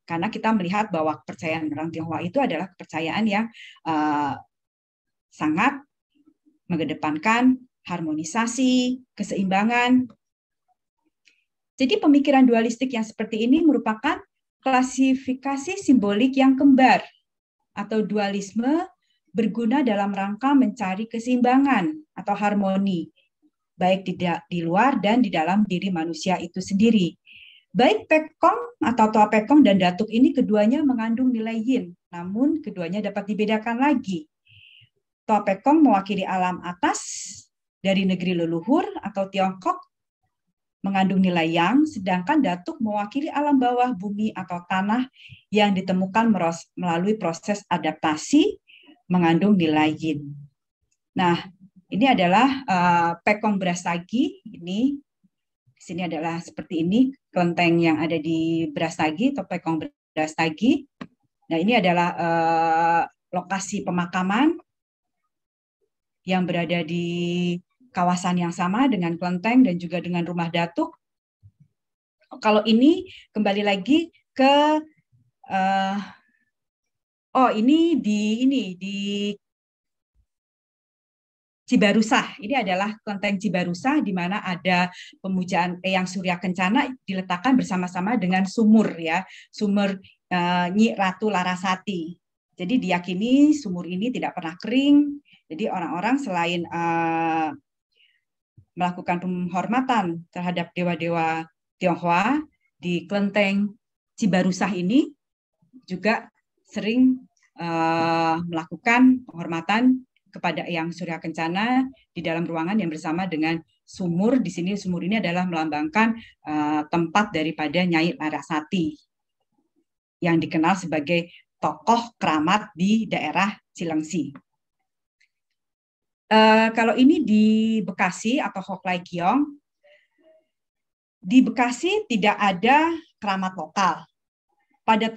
Karena kita melihat bahwa kepercayaan orang Tionghoa itu adalah kepercayaan yang sangat mengedepankan harmonisasi, keseimbangan. Jadi pemikiran dualistik yang seperti ini merupakan klasifikasi simbolik yang kembar atau dualisme berguna dalam rangka mencari keseimbangan atau harmoni, baik di luar dan di dalam diri manusia itu sendiri. Baik Pekong atau Toa Pekong dan Datuk ini keduanya mengandung nilai yin, namun keduanya dapat dibedakan lagi. Toa Pekong mewakili alam atas dari negeri leluhur atau Tiongkok, mengandung nilai yang, sedangkan Datuk mewakili alam bawah bumi atau tanah yang ditemukan melalui proses adaptasi, mengandung nilai yin. Nah, ini adalah Pekong Brastagi. Ini di sini adalah seperti ini kelenteng yang ada di Brastagi atau Pekong Brastagi. Nah, ini adalah lokasi pemakaman yang berada di kawasan yang sama dengan kelenteng dan juga dengan rumah Datuk. Kalau ini kembali lagi ke ini di Cibarusah. Ini adalah kelenteng Cibarusah di mana ada pemujaan Eyang Surya Kencana diletakkan bersama-sama dengan sumur ya, sumur Nyi Ratu Larasati. Jadi diyakini sumur ini tidak pernah kering. Jadi orang-orang selain melakukan penghormatan terhadap dewa-dewa Tionghoa di kelenteng Cibarusah ini juga sering melakukan penghormatan kepada Eyang Surya Kencana di dalam ruangan yang bersama dengan sumur. Di sini sumur ini adalah melambangkan tempat daripada Nyai Larasati yang dikenal sebagai tokoh keramat di daerah Cilengsi. Kalau ini di Bekasi atau Hoklai Kiong, di Bekasi tidak ada keramat lokal. Pada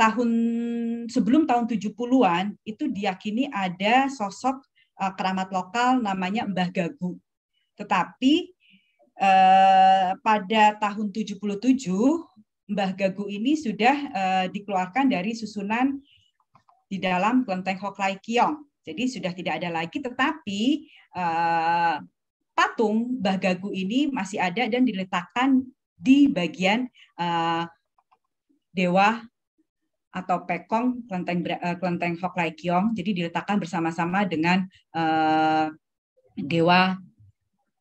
sebelum tahun 70-an, itu diyakini ada sosok keramat lokal namanya Mbah Gagu. Tetapi pada tahun 77, Mbah Gagu ini sudah dikeluarkan dari susunan di dalam kelenteng Hoklai Kiong. Jadi sudah tidak ada lagi, tetapi patung Mbah Gagu ini masih ada dan diletakkan di bagian dewa atau Pekong kelenteng Hoklai Kiong. Jadi diletakkan bersama-sama dengan dewa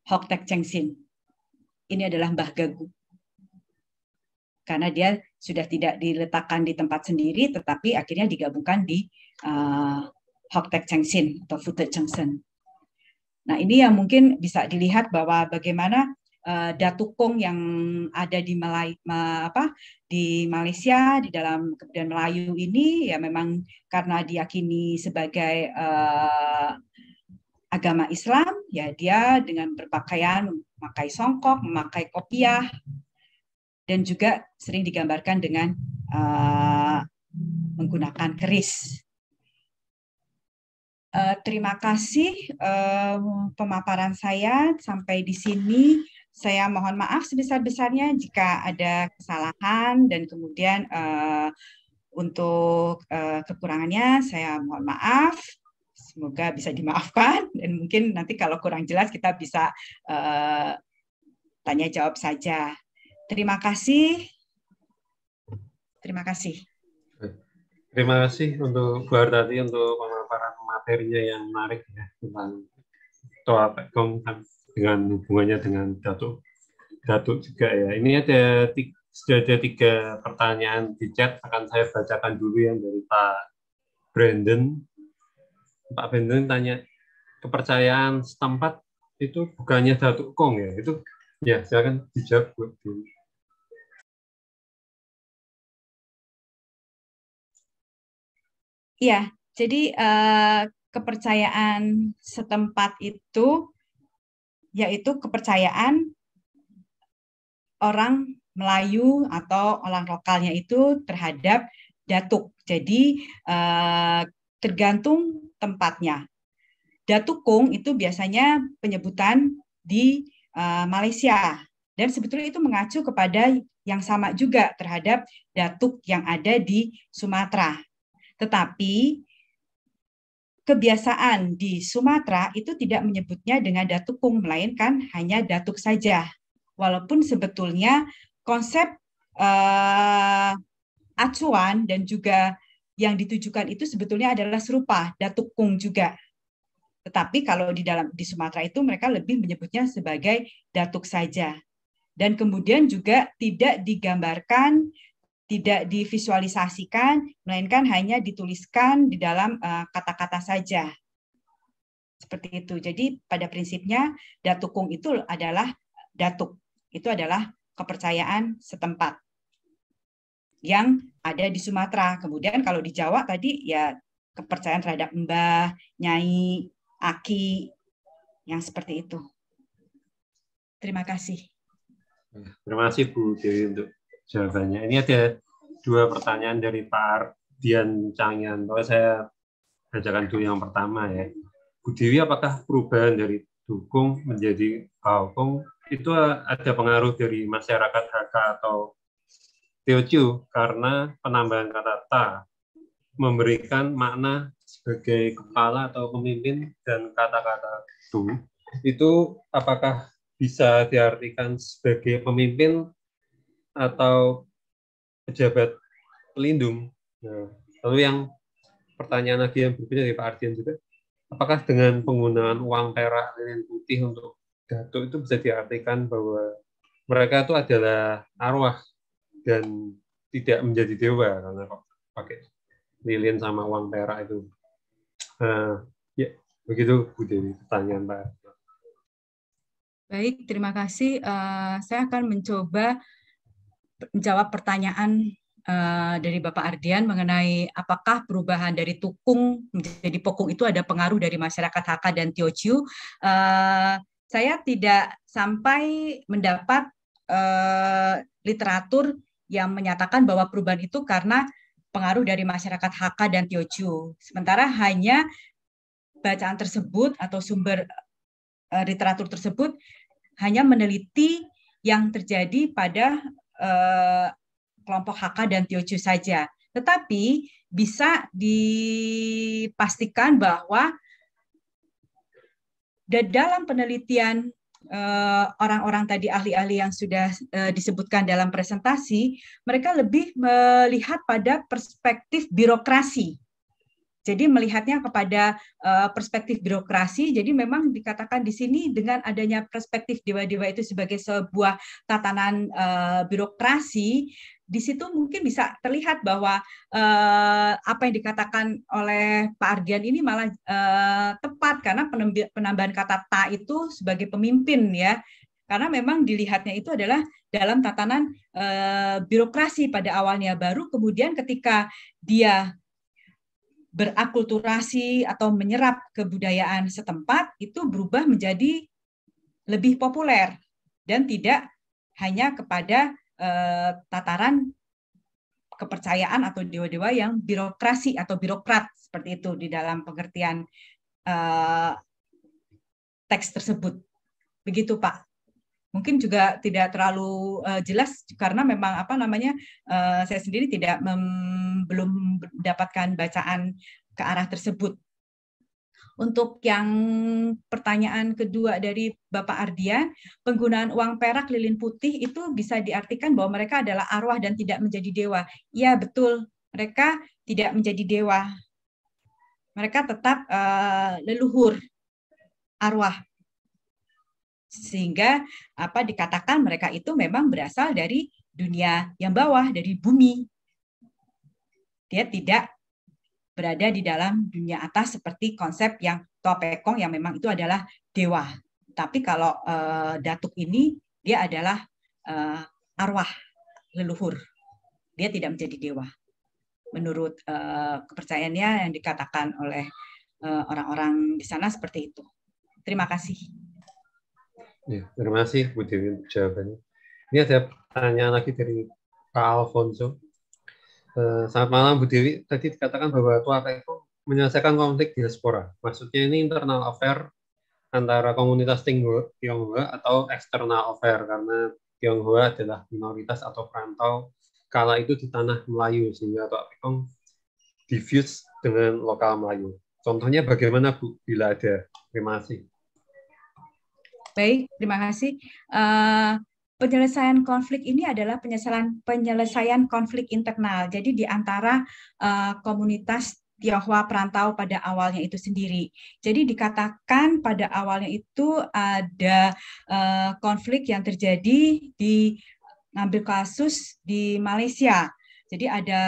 Hok Tek Cheng Sin. Ini adalah Mbah Gagu. Karena dia sudah tidak diletakkan di tempat sendiri, tetapi akhirnya digabungkan di Hok Tek Cheng Sin atau Futet Cheng Sin. Nah, ini yang mungkin bisa dilihat bahwa bagaimana Datukong yang ada di Malaysia di dalam kebudayaan Melayu ini ya memang karena diyakini sebagai agama Islam, ya dia dengan berpakaian memakai songkok, memakai kopiah, dan juga sering digambarkan dengan menggunakan keris. Terima kasih pemaparan saya sampai di sini. Saya mohon maaf sebesar-besarnya jika ada kesalahan dan kemudian untuk kekurangannya saya mohon maaf. Semoga bisa dimaafkan dan mungkin nanti kalau kurang jelas kita bisa tanya jawab saja. Terima kasih. Terima kasih. Terima kasih untuk Bu Hartati untuk pemaparan materinya yang menarik ya tentang Toa Pekong dengan hubungannya dengan Datuk juga ya. Ini ada sudah ada 3 pertanyaan di chat, akan saya bacakan dulu yang dari Pak Brandon. Pak Brandon tanya, kepercayaan setempat itu bukannya Datuk Kong ya? Itu ya, silakan dijawab Bu. Iya, jadi kepercayaan setempat itu yaitu kepercayaan orang Melayu atau orang lokalnya itu terhadap datuk. Jadi tergantung tempatnya. Datuk Kong itu biasanya penyebutan di Malaysia, dan sebetulnya itu mengacu kepada yang sama juga terhadap datuk yang ada di Sumatera. Tetapi kebiasaan di Sumatera itu tidak menyebutnya dengan datuk Kong, melainkan hanya datuk saja. Walaupun sebetulnya konsep acuan dan juga yang ditujukan itu sebetulnya adalah serupa, datuk Kong juga. Tetapi kalau di Sumatera itu mereka lebih menyebutnya sebagai datuk saja. Dan kemudian juga tidak digambarkan, tidak divisualisasikan, melainkan hanya dituliskan di dalam kata-kata saja. Seperti itu. Jadi pada prinsipnya datuk Kong itu adalah datuk. Itu adalah kepercayaan setempat yang ada di Sumatera. Kemudian kalau di Jawa tadi ya kepercayaan terhadap mbah, nyai, aki, yang seperti itu. Terima kasih. Terima kasih Bu Dewi untuk jawabannya. Ini ada 2 pertanyaan dari Pak Ardian Cangyan. Saya bacakan dulu yang pertama ya. Bu Dewi, apakah perubahan dari dukung menjadi baokong itu ada pengaruh dari masyarakat Hakka atau Teochew karena penambahan kata ta memberikan makna sebagai kepala atau pemimpin, dan kata-kata tu itu apakah bisa diartikan sebagai pemimpin atau pejabat pelindung? Nah, lalu yang pertanyaan lagi yang berbeda dari Pak Ardian juga, apakah dengan penggunaan uang perak lilin putih untuk datuk itu bisa diartikan bahwa mereka itu adalah arwah dan tidak menjadi dewa karena kok pakai lilin sama uang perak itu? Ya, begitu Bu Dewi pertanyaan Pak. Baik, terima kasih. Saya akan mencoba menjawab pertanyaan dari Bapak Ardian mengenai apakah perubahan dari tukung menjadi pokong itu ada pengaruh dari masyarakat Hakka dan Teochew. Saya tidak sampai mendapat literatur yang menyatakan bahwa perubahan itu karena pengaruh dari masyarakat Hakka dan Teochew. Sementara hanya bacaan tersebut atau sumber literatur tersebut hanya meneliti yang terjadi pada kelompok Hakka dan Teochew saja. Tetapi bisa dipastikan bahwa dalam penelitian orang-orang tadi, ahli-ahli yang sudah disebutkan dalam presentasi, mereka lebih melihat pada perspektif birokrasi. Jadi melihatnya kepada perspektif birokrasi. Jadi memang dikatakan di sini dengan adanya perspektif dewa-dewa itu sebagai sebuah tatanan birokrasi, di situ mungkin bisa terlihat bahwa apa yang dikatakan oleh Pak Ardian ini malah tepat, karena penambahan kata ta itu sebagai pemimpin ya. Karena memang dilihatnya itu adalah dalam tatanan birokrasi pada awalnya, baru kemudian ketika dia berakulturasi atau menyerap kebudayaan setempat itu berubah menjadi lebih populer dan tidak hanya kepada tataran kepercayaan atau dewa-dewa yang birokrasi atau birokrat seperti itu di dalam pengertian teks tersebut. Begitu Pak. Mungkin juga tidak terlalu jelas karena memang saya sendiri belum mendapatkan bacaan ke arah tersebut. Untuk yang pertanyaan kedua dari Bapak Ardian, penggunaan uang perak lilin putih itu bisa diartikan bahwa mereka adalah arwah dan tidak menjadi dewa. Ya betul, mereka tidak menjadi dewa. Mereka tetap leluhur arwah. Sehingga dikatakan mereka itu memang berasal dari dunia yang bawah, dari bumi. Dia tidak berada di dalam dunia atas seperti konsep yang Toa Pekong yang memang itu adalah dewa. Tapi kalau Datuk ini dia adalah arwah leluhur. Dia tidak menjadi dewa. Menurut kepercayaannya yang dikatakan oleh orang-orang di sana seperti itu. Terima kasih. Ya, terima kasih Bu Dewi untuk jawabannya. Ini ada pertanyaan lagi dari Pak Alfonso. Selamat malam Bu Dewi. Tadi dikatakan bahwa Toa Pekong menyelesaikan konflik diaspora. Maksudnya ini internal affair antara komunitas Tionghoa atau external affair, karena Tionghoa adalah minoritas atau perantau kala itu di tanah Melayu, sehingga Toa Pekong diffuse dengan lokal Melayu. Contohnya bagaimana Bu, bila ada? Terima kasih. Baik, terima kasih. Penyelesaian konflik ini adalah penyelesaian konflik internal. Jadi di antara komunitas Tionghoa perantau pada awalnya itu sendiri. Jadi dikatakan pada awalnya itu ada konflik yang terjadi di ngambil kasus di Malaysia. Jadi ada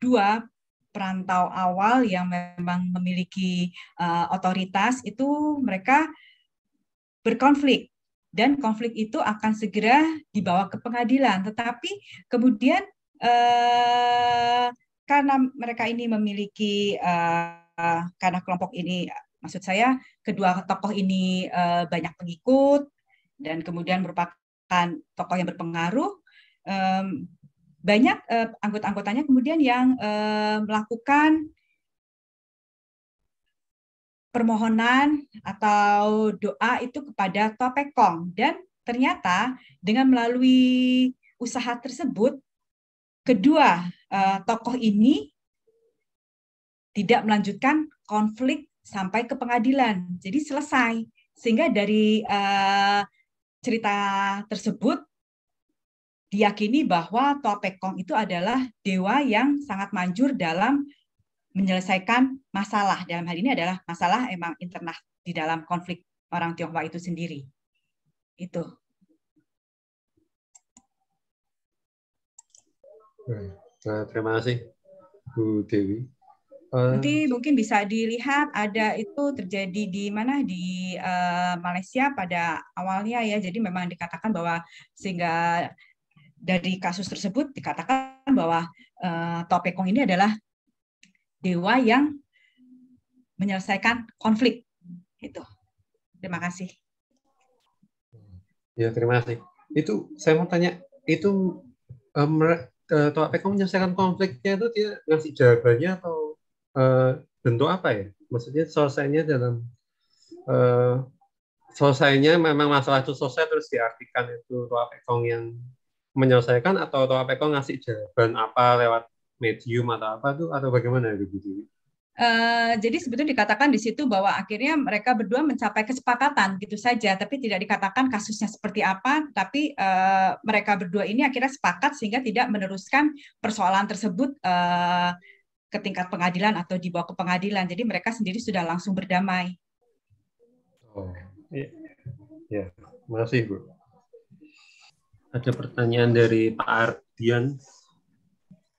2 perantau awal yang memang memiliki otoritas, itu mereka berkonflik, dan konflik itu akan segera dibawa ke pengadilan. Tetapi kemudian karena mereka ini memiliki, karena kelompok ini, maksud saya kedua tokoh ini banyak pengikut dan kemudian merupakan tokoh yang berpengaruh, banyak anggota-anggotanya kemudian yang melakukan permohonan atau doa itu kepada Toa Pekong, dan ternyata dengan melalui usaha tersebut kedua tokoh ini tidak melanjutkan konflik sampai ke pengadilan, jadi selesai. Sehingga dari cerita tersebut diyakini bahwa Toa Pekong itu adalah dewa yang sangat manjur dalam menyelesaikan masalah. Dalam hal ini adalah masalah emang internal di dalam konflik orang Tionghoa itu sendiri. Itu. Terima kasih Bu Dewi. Nanti mungkin bisa dilihat ada itu terjadi di mana, di Malaysia pada awalnya ya. Jadi memang dikatakan bahwa, sehingga dari kasus tersebut dikatakan bahwa Toa Pekong ini adalah dewa yang menyelesaikan konflik. Itu. Terima kasih. Ya, terima kasih. Itu saya mau tanya, itu Toa Pekong menyelesaikan konfliknya itu dia ngasih jawabannya atau bentuk apa ya? Maksudnya selesainya memang masalah itu selesai terus diartikan itu Toa Pekong yang menyelesaikan, atau Toa Pekong ngasih jawaban apa lewat medium atau apa tuh, atau bagaimana ya Bu Dewi? Jadi sebetulnya dikatakan di situ bahwa akhirnya mereka berdua mencapai kesepakatan gitu saja, tapi tidak dikatakan kasusnya seperti apa, tapi mereka berdua ini akhirnya sepakat sehingga tidak meneruskan persoalan tersebut ke tingkat pengadilan atau dibawa ke pengadilan. Jadi mereka sendiri sudah langsung berdamai. Oh, ya, makasih Bu. Ada pertanyaan dari Pak Ardian.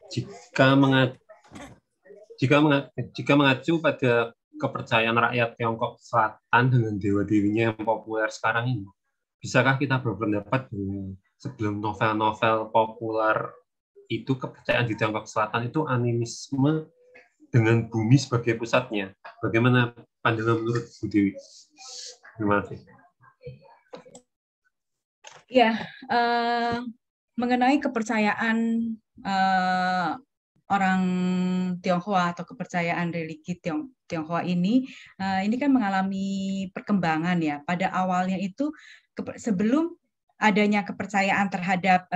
Jika mengacu pada kepercayaan rakyat Tiongkok Selatan dengan dewa-dewinya yang populer sekarang ini, bisakah kita berpendapat bahwa sebelum novel-novel populer itu kepercayaan di Tiongkok Selatan itu animisme dengan bumi sebagai pusatnya? Bagaimana pandangan menurut Bu Dewi? Terima kasih. Ya, mengenai kepercayaan orang Tionghoa atau kepercayaan religi Tionghoa ini kan mengalami perkembangan ya. Pada awalnya itu sebelum adanya kepercayaan terhadap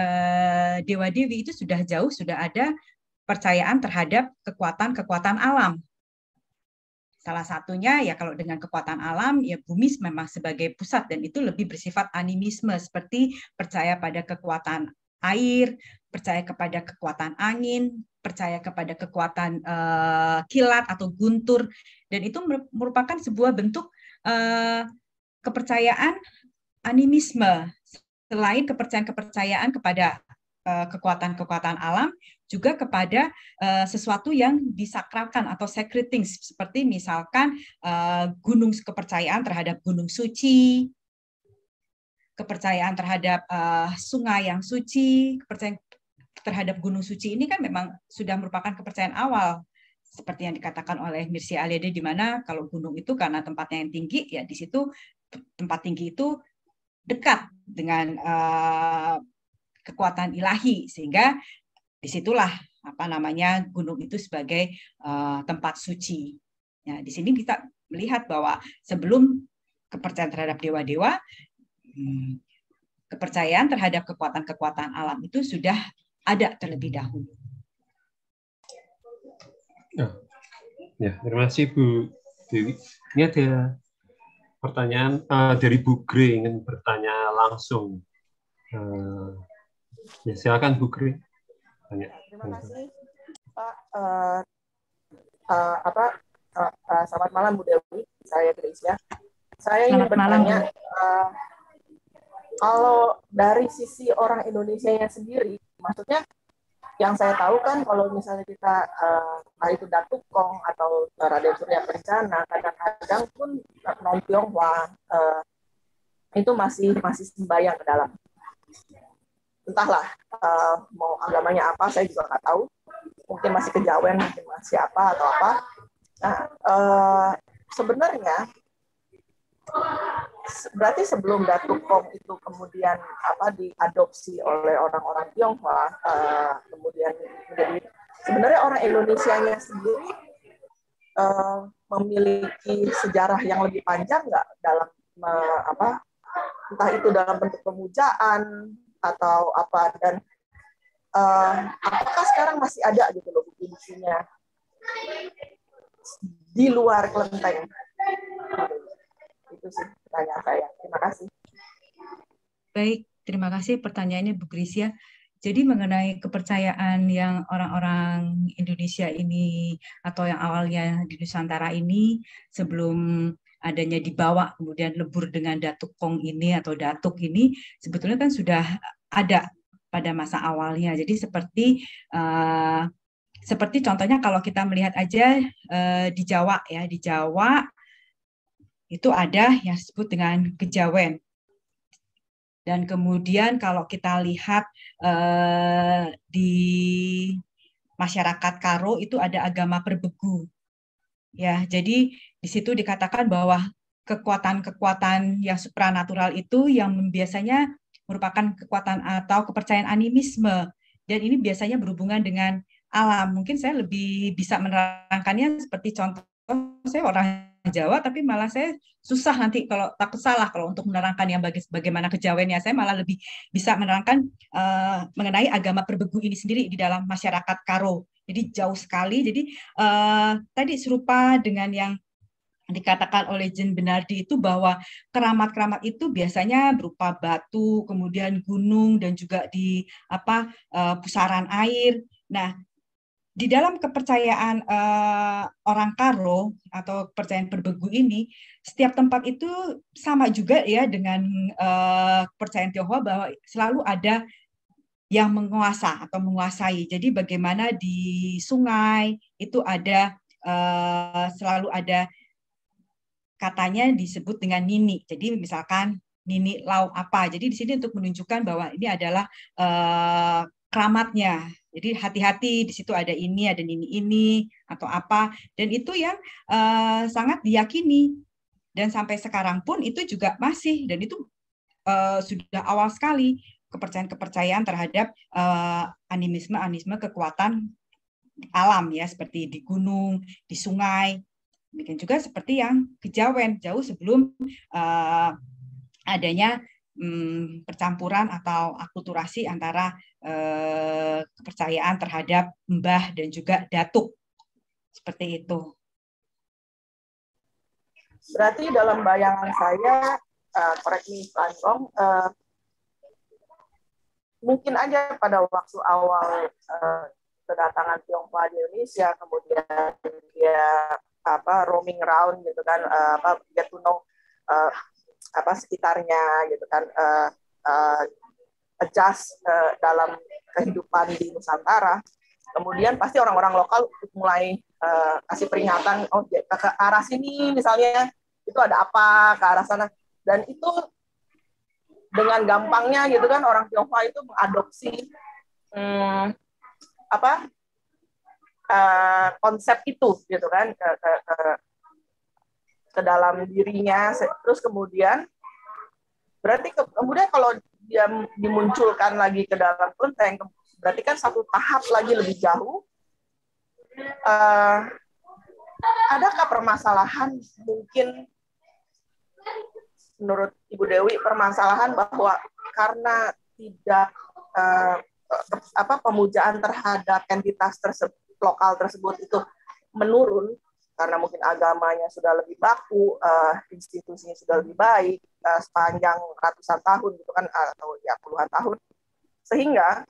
dewa-dewi itu sudah ada percayaan terhadap kekuatan-kekuatan alam. Salah satunya ya kalau dengan kekuatan alam ya bumi memang sebagai pusat, dan itu lebih bersifat animisme, seperti percaya pada kekuatan air, percaya kepada kekuatan angin, percaya kepada kekuatan kilat atau guntur, dan itu merupakan sebuah bentuk kepercayaan animisme selain kepercayaan kepada kekuatan-kekuatan alam, juga kepada sesuatu yang disakralkan atau sacred things, seperti misalkan kepercayaan terhadap gunung suci, kepercayaan terhadap sungai yang suci, kepercayaan terhadap gunung suci ini kan memang sudah merupakan kepercayaan awal, seperti yang dikatakan oleh Mircea Eliade, di mana kalau gunung itu karena tempatnya yang tinggi, ya di situ tempat tinggi itu dekat dengan kekuatan ilahi, sehingga disitulah gunung itu sebagai tempat suci. Nah, di sini kita melihat bahwa sebelum kepercayaan terhadap dewa-dewa, kepercayaan terhadap kekuatan-kekuatan alam itu sudah ada terlebih dahulu. Ya, terima kasih Bu Dewi. Ini ada pertanyaan dari Bu Gre, ingin bertanya langsung. Ya, silakan Bu Gre. Terima kasih Pak. Selamat malam Bu Dewi, saya Gracia. Saya ingin bertanya, kalau dari sisi orang Indonesianya sendiri, maksudnya yang saya tahu kan kalau misalnya kita itu Datuk Kong atau Raden Surya Kencana, kadang-kadang pun non Tionghoa itu masih sembahyang ke dalam. Entahlah mau agamanya apa, saya juga nggak tahu. Mungkin masih kejawen, mungkin masih apa atau apa. Nah, sebenarnya berarti sebelum Datuk Kong itu kemudian diadopsi oleh orang-orang Tionghoa, kemudian menjadi, sebenarnya orang Indonesianya sendiri memiliki sejarah yang lebih panjang nggak dalam entah itu dalam bentuk pemujaan atau apa, dan apakah sekarang masih ada gitu loh fungsinya di luar kelenteng? Itu sih pertanyaan saya. Terima kasih. Baik, terima kasih pertanyaannya Bu Gracia. Jadi mengenai kepercayaan yang orang-orang Indonesia ini atau yang awalnya di Nusantara ini, sebelum adanya dibawa kemudian lebur dengan Datuk Kong ini atau Datuk ini, sebetulnya kan sudah ada pada masa awalnya. Jadi seperti contohnya kalau kita melihat aja di Jawa ya, di Jawa itu ada yang disebut dengan kejawen. Dan kemudian kalau kita lihat di masyarakat Karo itu ada agama perbegu. Ya, jadi di situ dikatakan bahwa kekuatan-kekuatan yang supranatural itu yang biasanya merupakan kekuatan atau kepercayaan animisme, dan ini biasanya berhubungan dengan alam. Mungkin saya lebih bisa menerangkannya seperti contoh, saya orang Jawa tapi malah saya susah nanti kalau takut salah kalau untuk menerangkan yang bagaimana kejawennya. Saya malah lebih bisa menerangkan mengenai agama perbegu ini sendiri di dalam masyarakat Karo. Jadi jauh sekali. Jadi tadi serupa dengan yang dikatakan oleh Jean Benardi itu, bahwa keramat-keramat itu biasanya berupa batu, kemudian gunung, dan juga di pusaran air. Nah, di dalam kepercayaan orang Karo atau kepercayaan perbegu ini, setiap tempat itu sama juga ya dengan kepercayaan Tionghoa, bahwa selalu ada yang menguasa atau menguasai. Jadi bagaimana di sungai itu ada selalu ada katanya disebut dengan nini. Jadi misalkan nini lau apa. Jadi di sini untuk menunjukkan bahwa ini adalah keramatnya. Jadi hati-hati, di situ ada ini, ada ini atau apa. Dan itu yang sangat diyakini. Dan sampai sekarang pun itu juga masih, dan itu sudah awal sekali kepercayaan terhadap animisme kekuatan alam ya, seperti di gunung, di sungai. Demikian juga seperti yang kejawen, jauh sebelum adanya percampuran atau akulturasi antara kepercayaan terhadap mbah dan juga datuk. Seperti itu. Berarti dalam bayangan saya, correct me if I'm wrong, mungkin aja pada waktu awal kedatangan Tionghoa di Indonesia, kemudian dia roaming around gitu kan, get to know sekitarnya gitu kan, adjust dalam kehidupan di Nusantara, kemudian pasti orang-orang lokal mulai kasih peringatan, oh ke arah sini misalnya itu ada apa, ke arah sana, dan itu dengan gampangnya gitu kan orang Tionghoa itu mengadopsi konsep itu gitu kan ke dalam dirinya. Terus kemudian berarti kemudian kalau dia dimunculkan lagi ke dalam kelenteng, berarti kan satu tahap lagi lebih jauh. Adakah permasalahan mungkin menurut Ibu Dewi, permasalahan bahwa karena tidak pemujaan terhadap entitas lokal tersebut itu menurun karena mungkin agamanya sudah lebih baku, institusinya sudah lebih baik sepanjang ratusan tahun gitu kan, atau ya puluhan tahun, sehingga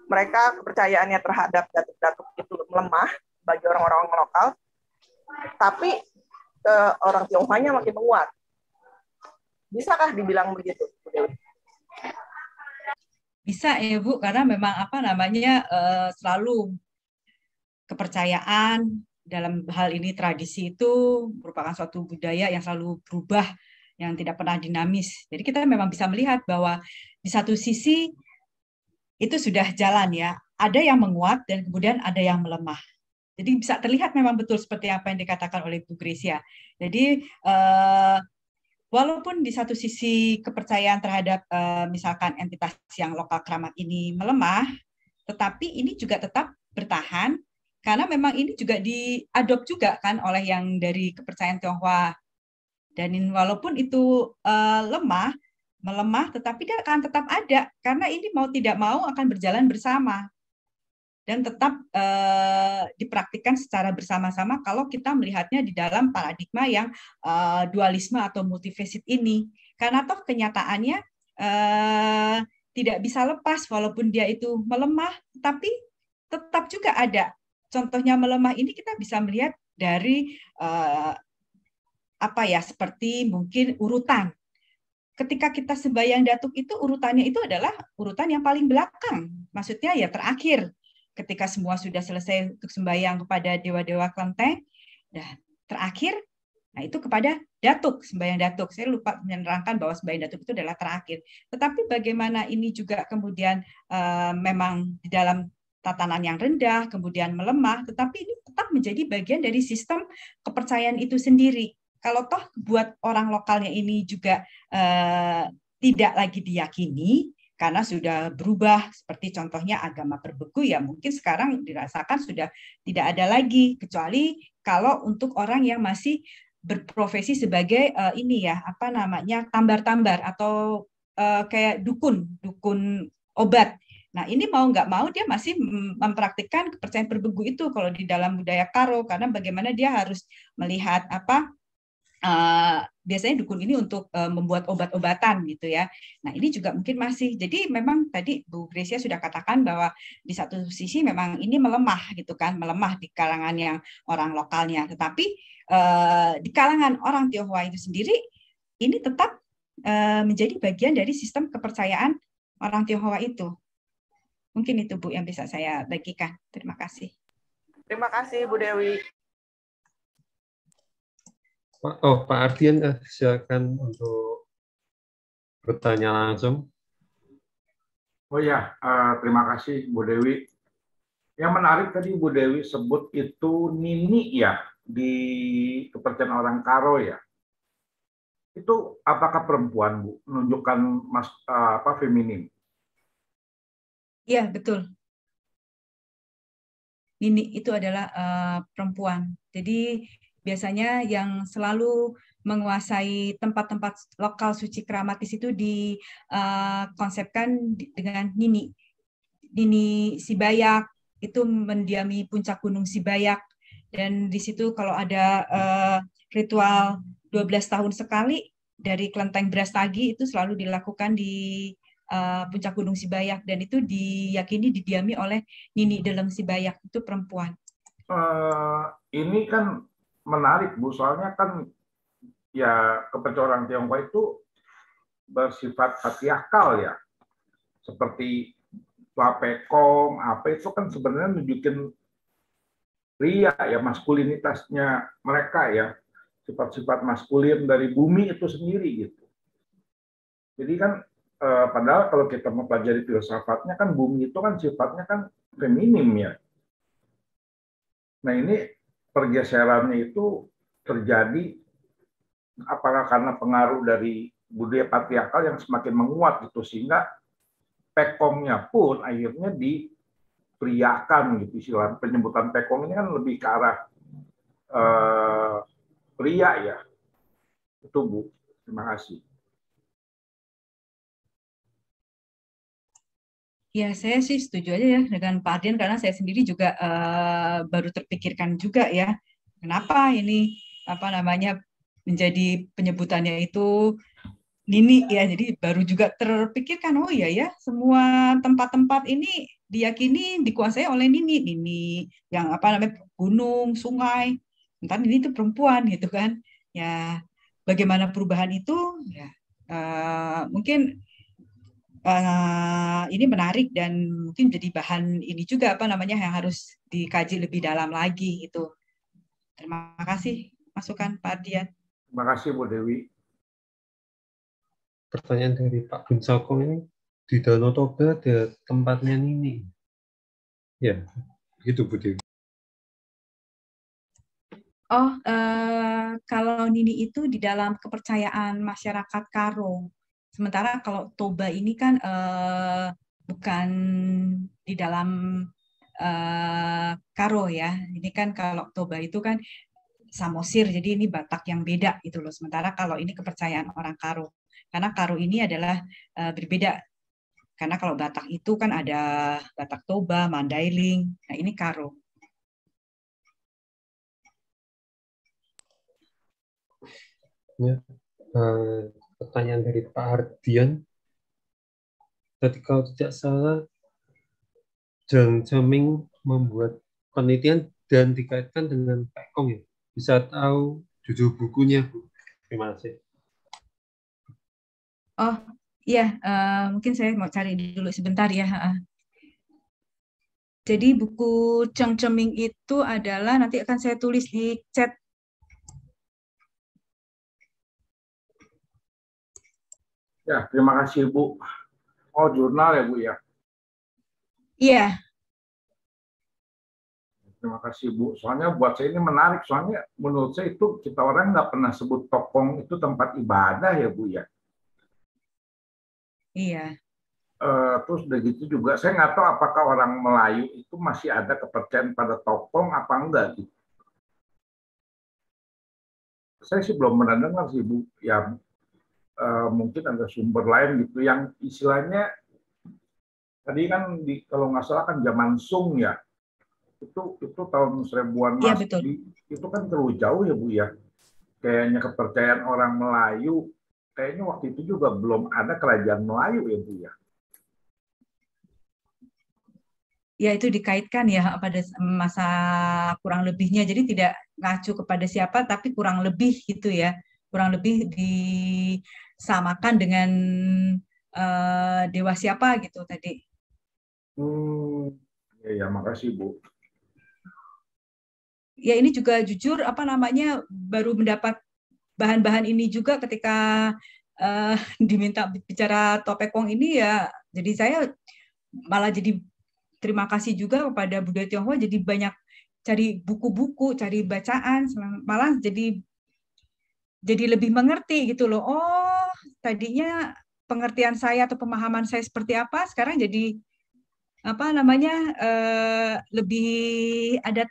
mereka kepercayaannya terhadap datuk-datuk itu melemah bagi orang-orang lokal, tapi orang Tionghoanya makin menguat. Bisakah dibilang begitu, Bu Dewi? Bisa ya Bu, karena memang selalu kepercayaan dalam hal ini tradisi itu merupakan suatu budaya yang selalu berubah, yang tidak pernah dinamis. Jadi kita memang bisa melihat bahwa di satu sisi itu sudah jalan ya, ada yang menguat dan kemudian ada yang melemah. Jadi bisa terlihat memang betul seperti apa yang dikatakan oleh Bu Grecia. Jadi walaupun di satu sisi kepercayaan terhadap misalkan entitas yang lokal keramat ini melemah, tetapi ini juga tetap bertahan karena memang ini juga diadop juga kan oleh yang dari kepercayaan Tionghoa. Dan walaupun itu melemah, tetapi dia akan tetap ada karena ini mau tidak mau akan berjalan bersama dan tetap dipraktikkan secara bersama-sama kalau kita melihatnya di dalam paradigma yang dualisme atau multifaset ini. Karena toh kenyataannya tidak bisa lepas walaupun dia itu melemah, tapi tetap juga ada. Contohnya melemah ini kita bisa melihat dari seperti mungkin urutan. Ketika kita sembahyang datuk itu urutannya itu adalah urutan yang paling belakang. Maksudnya ya terakhir. Ketika semua sudah selesai untuk sembahyang kepada dewa-dewa kelenteng, dan terakhir, nah itu kepada datuk, sembahyang datuk. Saya lupa menerangkan bahwa sembahyang datuk itu adalah terakhir. Tetapi bagaimana ini juga kemudian memang di dalam tatanan yang rendah, kemudian melemah, tetapi ini tetap menjadi bagian dari sistem kepercayaan itu sendiri. Kalau toh buat orang lokalnya ini juga tidak lagi diyakini, karena sudah berubah, seperti contohnya agama perbeku, ya mungkin sekarang dirasakan sudah tidak ada lagi, kecuali kalau untuk orang yang masih berprofesi sebagai tambar-tambar atau kayak dukun obat. Nah ini mau nggak mau dia masih mempraktikkan kepercayaan perbegu itu kalau di dalam budaya Karo, karena bagaimana dia harus melihat biasanya dukun ini untuk membuat obat-obatan gitu ya. Nah ini juga mungkin masih. Jadi memang tadi Bu Grecia sudah katakan bahwa di satu sisi memang ini melemah gitu kan, melemah di kalangan yang orang lokalnya. Tetapi di kalangan orang Tionghoa itu sendiri ini tetap menjadi bagian dari sistem kepercayaan orang Tionghoa itu. Mungkin itu Bu yang bisa saya bagikan. Terima kasih. Terima kasih Bu Dewi. Pak Ardian, silakan untuk bertanya langsung. Oh ya, terima kasih Bu Dewi. Yang menarik tadi Bu Dewi sebut itu nini ya, di kepercayaan orang Karo ya. Itu apakah perempuan Bu? Menunjukkan feminin? Iya, betul. Nini itu adalah perempuan. Jadi biasanya yang selalu menguasai tempat-tempat lokal suci keramatis itu dikonsepkan dengan Nini. Nini Sibayak itu mendiami puncak gunung Sibayak, dan di situ kalau ada ritual 12 tahun sekali dari kelenteng Brastagi itu selalu dilakukan di puncak gunung Sibayak, dan itu diyakini didiami oleh Nini Deleng Sibayak, itu perempuan. Ini kan menarik Bu, soalnya kan ya kepercayaan orang Tionghoa itu bersifat patriarkal ya, seperti Pekong, apa itu kan sebenarnya nunjukin pria ya, maskulinitasnya mereka ya, sifat-sifat maskulin dari bumi itu sendiri gitu. Jadi kan padahal kalau kita mempelajari filsafatnya kan bumi itu kan sifatnya kan feminim ya. Nah ini pergeserannya itu terjadi apakah karena pengaruh dari budaya patriarkal yang semakin menguat gitu, sehingga Pekongnya pun akhirnya dipriakan gitu. Istilah penyebutan Pekong ini kan lebih ke arah pria ya. Itu Bu, terima kasih. Ya, saya sih setuju aja ya dengan Pak Ardian, karena saya sendiri juga baru terpikirkan juga ya, kenapa ini apa namanya menjadi penyebutannya itu Nini ya. Jadi baru juga terpikirkan, oh iya ya, semua tempat-tempat ini diyakini dikuasai oleh Nini. Nini yang apa namanya gunung, sungai, entar Nini itu perempuan gitu kan. Ya, bagaimana perubahan itu ya mungkin ini menarik dan mungkin jadi bahan ini juga apa namanya yang harus dikaji lebih dalam lagi itu. Terima kasih masukan Pak Ardian. Terima kasih Bu Dewi. Pertanyaan dari Pak Bun Sokong ini, di Danau Toba ada tempatnya Nini. Ya, begitu Bu Dewi. Oh, kalau Nini itu di dalam kepercayaan masyarakat Karo. Sementara kalau Toba ini kan bukan di dalam Karo ya. Ini kan kalau Toba itu kan Samosir, jadi ini Batak yang beda gitu loh. Sementara kalau ini kepercayaan orang Karo. Karena Karo ini adalah berbeda. Karena kalau Batak itu kan ada Batak Toba, Mandailing. Nah, ini Karo. Ya, pertanyaan dari Pak Ardian. Tadi kalau tidak salah, Jiang Zemin membuat penelitian dan dikaitkan dengan Pekong ya. Bisa tahu judul bukunya, Bu? Terima kasih. Oh iya, mungkin saya mau cari dulu sebentar ya. Jadi buku Jiang Zemin itu adalah, nanti akan saya tulis di chat. Ya, terima kasih Bu. Oh, jurnal ya Bu ya. Iya. Terima kasih Bu. Soalnya buat saya ini menarik. Soalnya menurut saya itu kita orang nggak pernah sebut Tokong itu tempat ibadah ya Bu ya. Iya. Terus udah gitu juga saya nggak tahu apakah orang Melayu itu masih ada kepercayaan pada Tokong apa enggak gitu. Saya sih belum pernah dengar sih Bu. Ya mungkin ada sumber lain gitu yang istilahnya tadi kan kalau nggak salah kan zaman Sung ya. Itu tahun 1000-an Iya, Masehi, betul. itu kan terlalu jauh ya Bu ya. Kayaknya kepercayaan orang Melayu, kayaknya waktu itu juga belum ada kerajaan Melayu ya Bu ya. Ya, itu dikaitkan ya pada masa kurang lebihnya. Jadi tidak ngacu kepada siapa, tapi kurang lebih gitu ya. Kurang lebih disamakan dengan dewa siapa gitu tadi. Ya, makasih Bu. Ya, ini juga jujur apa namanya baru mendapat bahan-bahan ini juga ketika diminta bicara Topekong ini ya. Jadi saya malah jadi terima kasih juga kepada budaya Tionghoa, jadi banyak cari buku-buku, cari bacaan, malah jadi lebih mengerti gitu loh. Oh, tadinya pengertian saya atau pemahaman saya seperti apa, sekarang jadi apa namanya lebih ada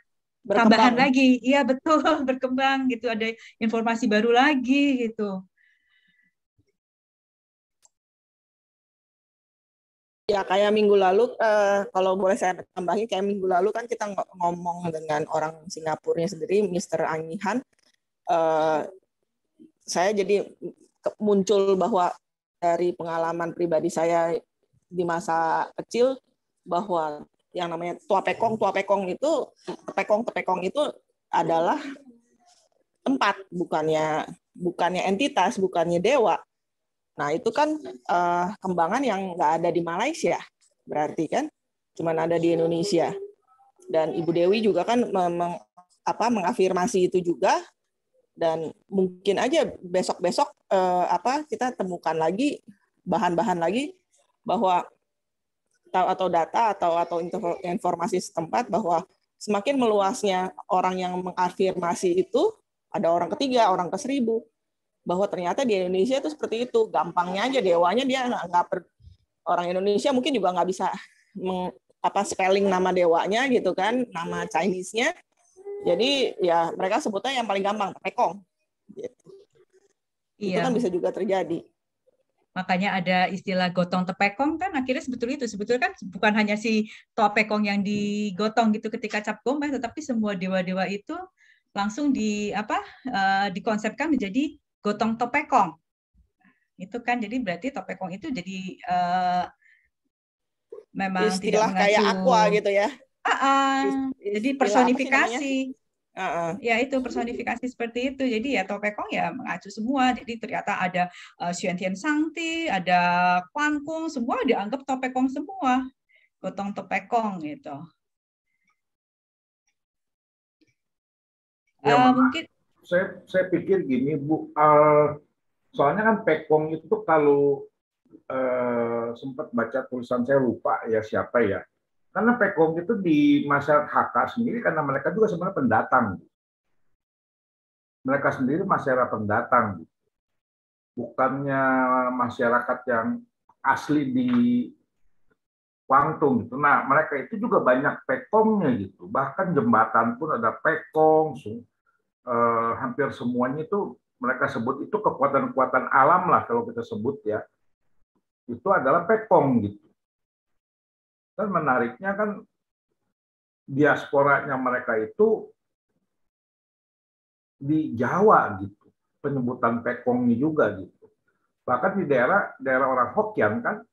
tambahan lagi. Iya betul, berkembang gitu, ada informasi baru lagi gitu. Ya, kayak minggu lalu, kalau boleh saya tambahin, kayak minggu lalu kan kita ngomong dengan orang Singapurnya sendiri, Mr. Angihan. Saya jadi muncul bahwa dari pengalaman pribadi saya di masa kecil, bahwa yang namanya Tepekong itu adalah tempat, bukannya entitas, bukannya dewa. Nah, itu kan kembangan yang nggak ada di Malaysia, berarti kan cuman ada di Indonesia. Dan Ibu Dewi juga kan mengafirmasi itu juga, dan mungkin aja besok-besok kita temukan lagi bahan-bahan lagi bahwa atau data atau informasi setempat bahwa semakin meluasnya orang yang mengafirmasi itu, ada orang ketiga, orang ke-1000, bahwa ternyata di Indonesia itu seperti itu, gampangnya aja dewanya dia orang Indonesia mungkin juga nggak bisa spelling nama dewanya gitu kan, nama Chinese-nya. Jadi ya mereka sebutnya yang paling gampang Pekong. Gitu. Itu kan bisa juga terjadi. Makanya ada istilah gotong tepekong kan, akhirnya sebetulnya kan bukan hanya si toa pekong yang digotong gitu ketika cap gomeh, tetapi semua dewa-dewa itu langsung dikonsepkan menjadi gotong topekong. Itu kan jadi berarti topekong itu jadi memang istilah tidak mengacu kayak aqua gitu ya. Jadi personifikasi. Ya itu personifikasi seperti itu. Jadi ya topekong ya mengacu semua. Jadi ternyata ada Xuan Tian Shangti, ada Quan Kung, semua dianggap topekong semua. Gotong topekong gitu. Ya, mungkin saya pikir gini Bu, soalnya kan pekong itu kalau sempat baca tulisan saya lupa ya siapa ya. Karena pekong itu di masyarakat Hakka sendiri karena mereka juga sebenarnya pendatang. Mereka sendiri masyarakat pendatang. Bukannya masyarakat yang asli di Guangdong gitu. Nah, mereka itu juga banyak pekongnya gitu. Bahkan jembatan pun ada pekong. Hampir semuanya itu mereka sebut itu kekuatan-kekuatan alam lah kalau kita sebut ya. Itu adalah pekong gitu. Dan menariknya kan diasporanya mereka itu di Jawa gitu, penyebutan pekongnya juga gitu. Bahkan di daerah orang Hokkien kan,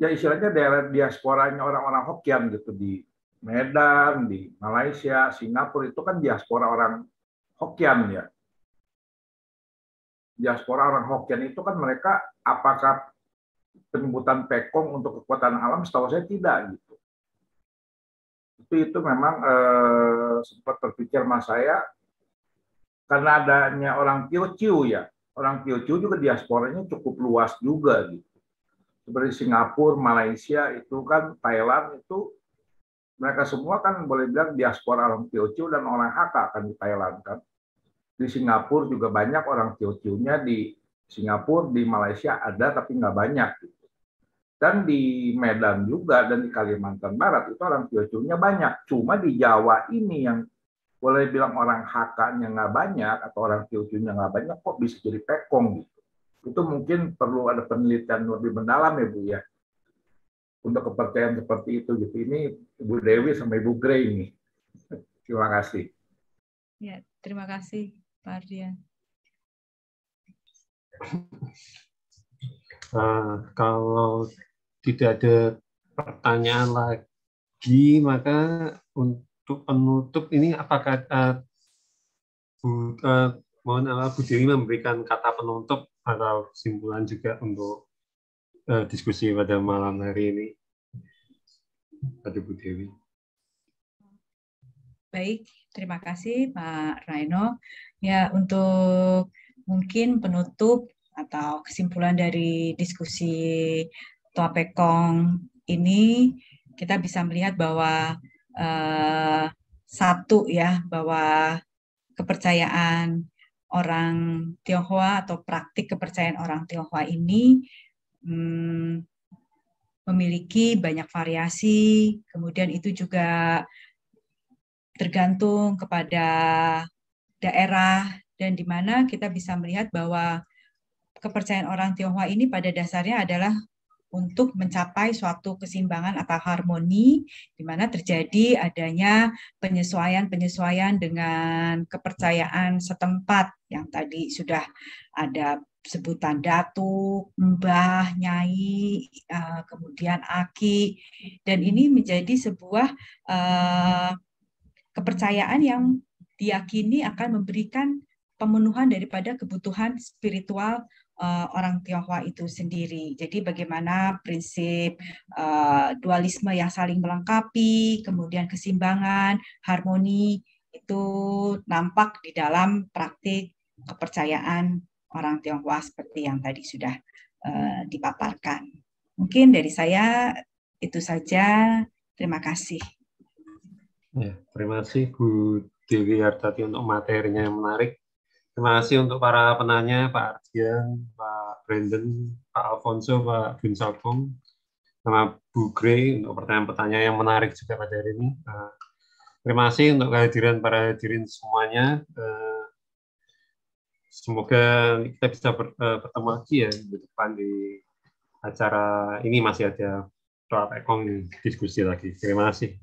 ya istilahnya daerah diasporanya orang-orang Hokkien gitu, di Medan, di Malaysia, Singapura itu kan diaspora orang Hokkien ya. Diaspora orang Hokkien itu kan mereka apakah penyebutan pekong untuk kekuatan alam, setahu saya tidak gitu. Itu memang sempat terpikir mas saya karena adanya orang Teochew ya. Orang Teochew juga diasporanya cukup luas juga gitu. Seperti Singapura, Malaysia itu kan, Thailand itu mereka semua kan boleh bilang diaspora orang Teochew dan orang Hakka kan di Thailand kan. Di Singapura juga banyak orang Teochew-nya, di Singapura, di Malaysia ada tapi nggak banyak gitu. Dan di Medan juga dan di Kalimantan Barat itu orang Teochew-nya banyak. Cuma di Jawa ini yang boleh bilang orang Hakka-nya nggak banyak atau orang Teochew-nya nggak banyak, kok bisa jadi pekong gitu. Itu mungkin perlu ada penelitian lebih mendalam ya Bu ya. Untuk kepercayaan seperti itu gitu. Ini Ibu Dewi sama Ibu Grey ini. Terima kasih. Ya, terima kasih Pak Ardian. Kalau tidak ada pertanyaan lagi, maka untuk penutup ini apakah Bu Dewi memberikan kata penutup atau kesimpulan juga untuk diskusi pada malam hari ini? Pada Bu Dewi. Baik, terima kasih Pak Raino. Ya, untuk mungkin penutup atau kesimpulan dari diskusi Toa Pekong ini, kita bisa melihat bahwa satu ya, bahwa kepercayaan orang Tionghoa atau praktik kepercayaan orang Tionghoa ini memiliki banyak variasi, kemudian itu juga tergantung kepada daerah, dan di mana kita bisa melihat bahwa kepercayaan orang Tionghoa ini pada dasarnya adalah untuk mencapai suatu keseimbangan atau harmoni, di mana terjadi adanya penyesuaian-penyesuaian dengan kepercayaan setempat yang tadi sudah ada sebutan datuk, mbah, nyai, kemudian aki, dan ini menjadi sebuah kepercayaan yang diyakini akan memberikan pemenuhan daripada kebutuhan spiritual orang Tionghoa itu sendiri. Jadi bagaimana prinsip dualisme yang saling melengkapi, kemudian keseimbangan, harmoni itu nampak di dalam praktik kepercayaan orang Tionghoa seperti yang tadi sudah dipaparkan. Mungkin dari saya itu saja. Terima kasih. Ya, terima kasih Bu Dewi Hartati untuk materinya yang menarik. Terima kasih untuk para penanya, Pak Ardian, Pak Brandon, Pak Alfonso, Pak Bin Sabong, sama Bu Gray untuk pertanyaan-pertanyaan yang menarik juga pada hari ini. Terima kasih untuk kehadiran para hadirin semuanya. Semoga kita bisa bertemu lagi ya di depan di acara ini, masih ada Toa Pekong diskusi lagi. Terima kasih.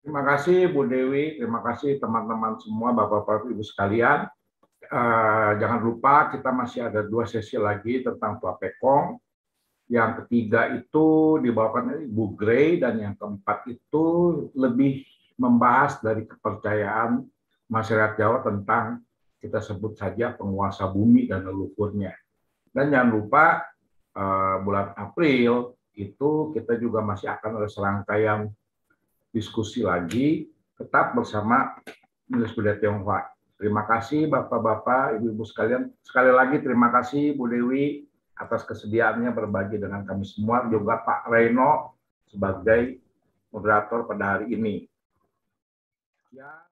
Terima kasih Bu Dewi, terima kasih teman-teman semua, Bapak-Bapak, Ibu sekalian. Jangan lupa kita masih ada 2 sesi lagi tentang Toa Pekong. Yang ketiga itu dibawakan Ibu Gray, dan yang keempat itu lebih membahas dari kepercayaan masyarakat Jawa tentang, kita sebut saja, penguasa bumi dan leluhurnya. Dan jangan lupa bulan April itu kita juga masih akan ada serangkaian diskusi lagi, tetap bersama Majelis Budaya Tionghoa. Terima kasih Bapak-Bapak, Ibu-Ibu sekalian. Sekali lagi terima kasih Bu Dewi atas kesediaannya berbagi dengan kami semua, juga Pak Reno sebagai moderator pada hari ini. Ya.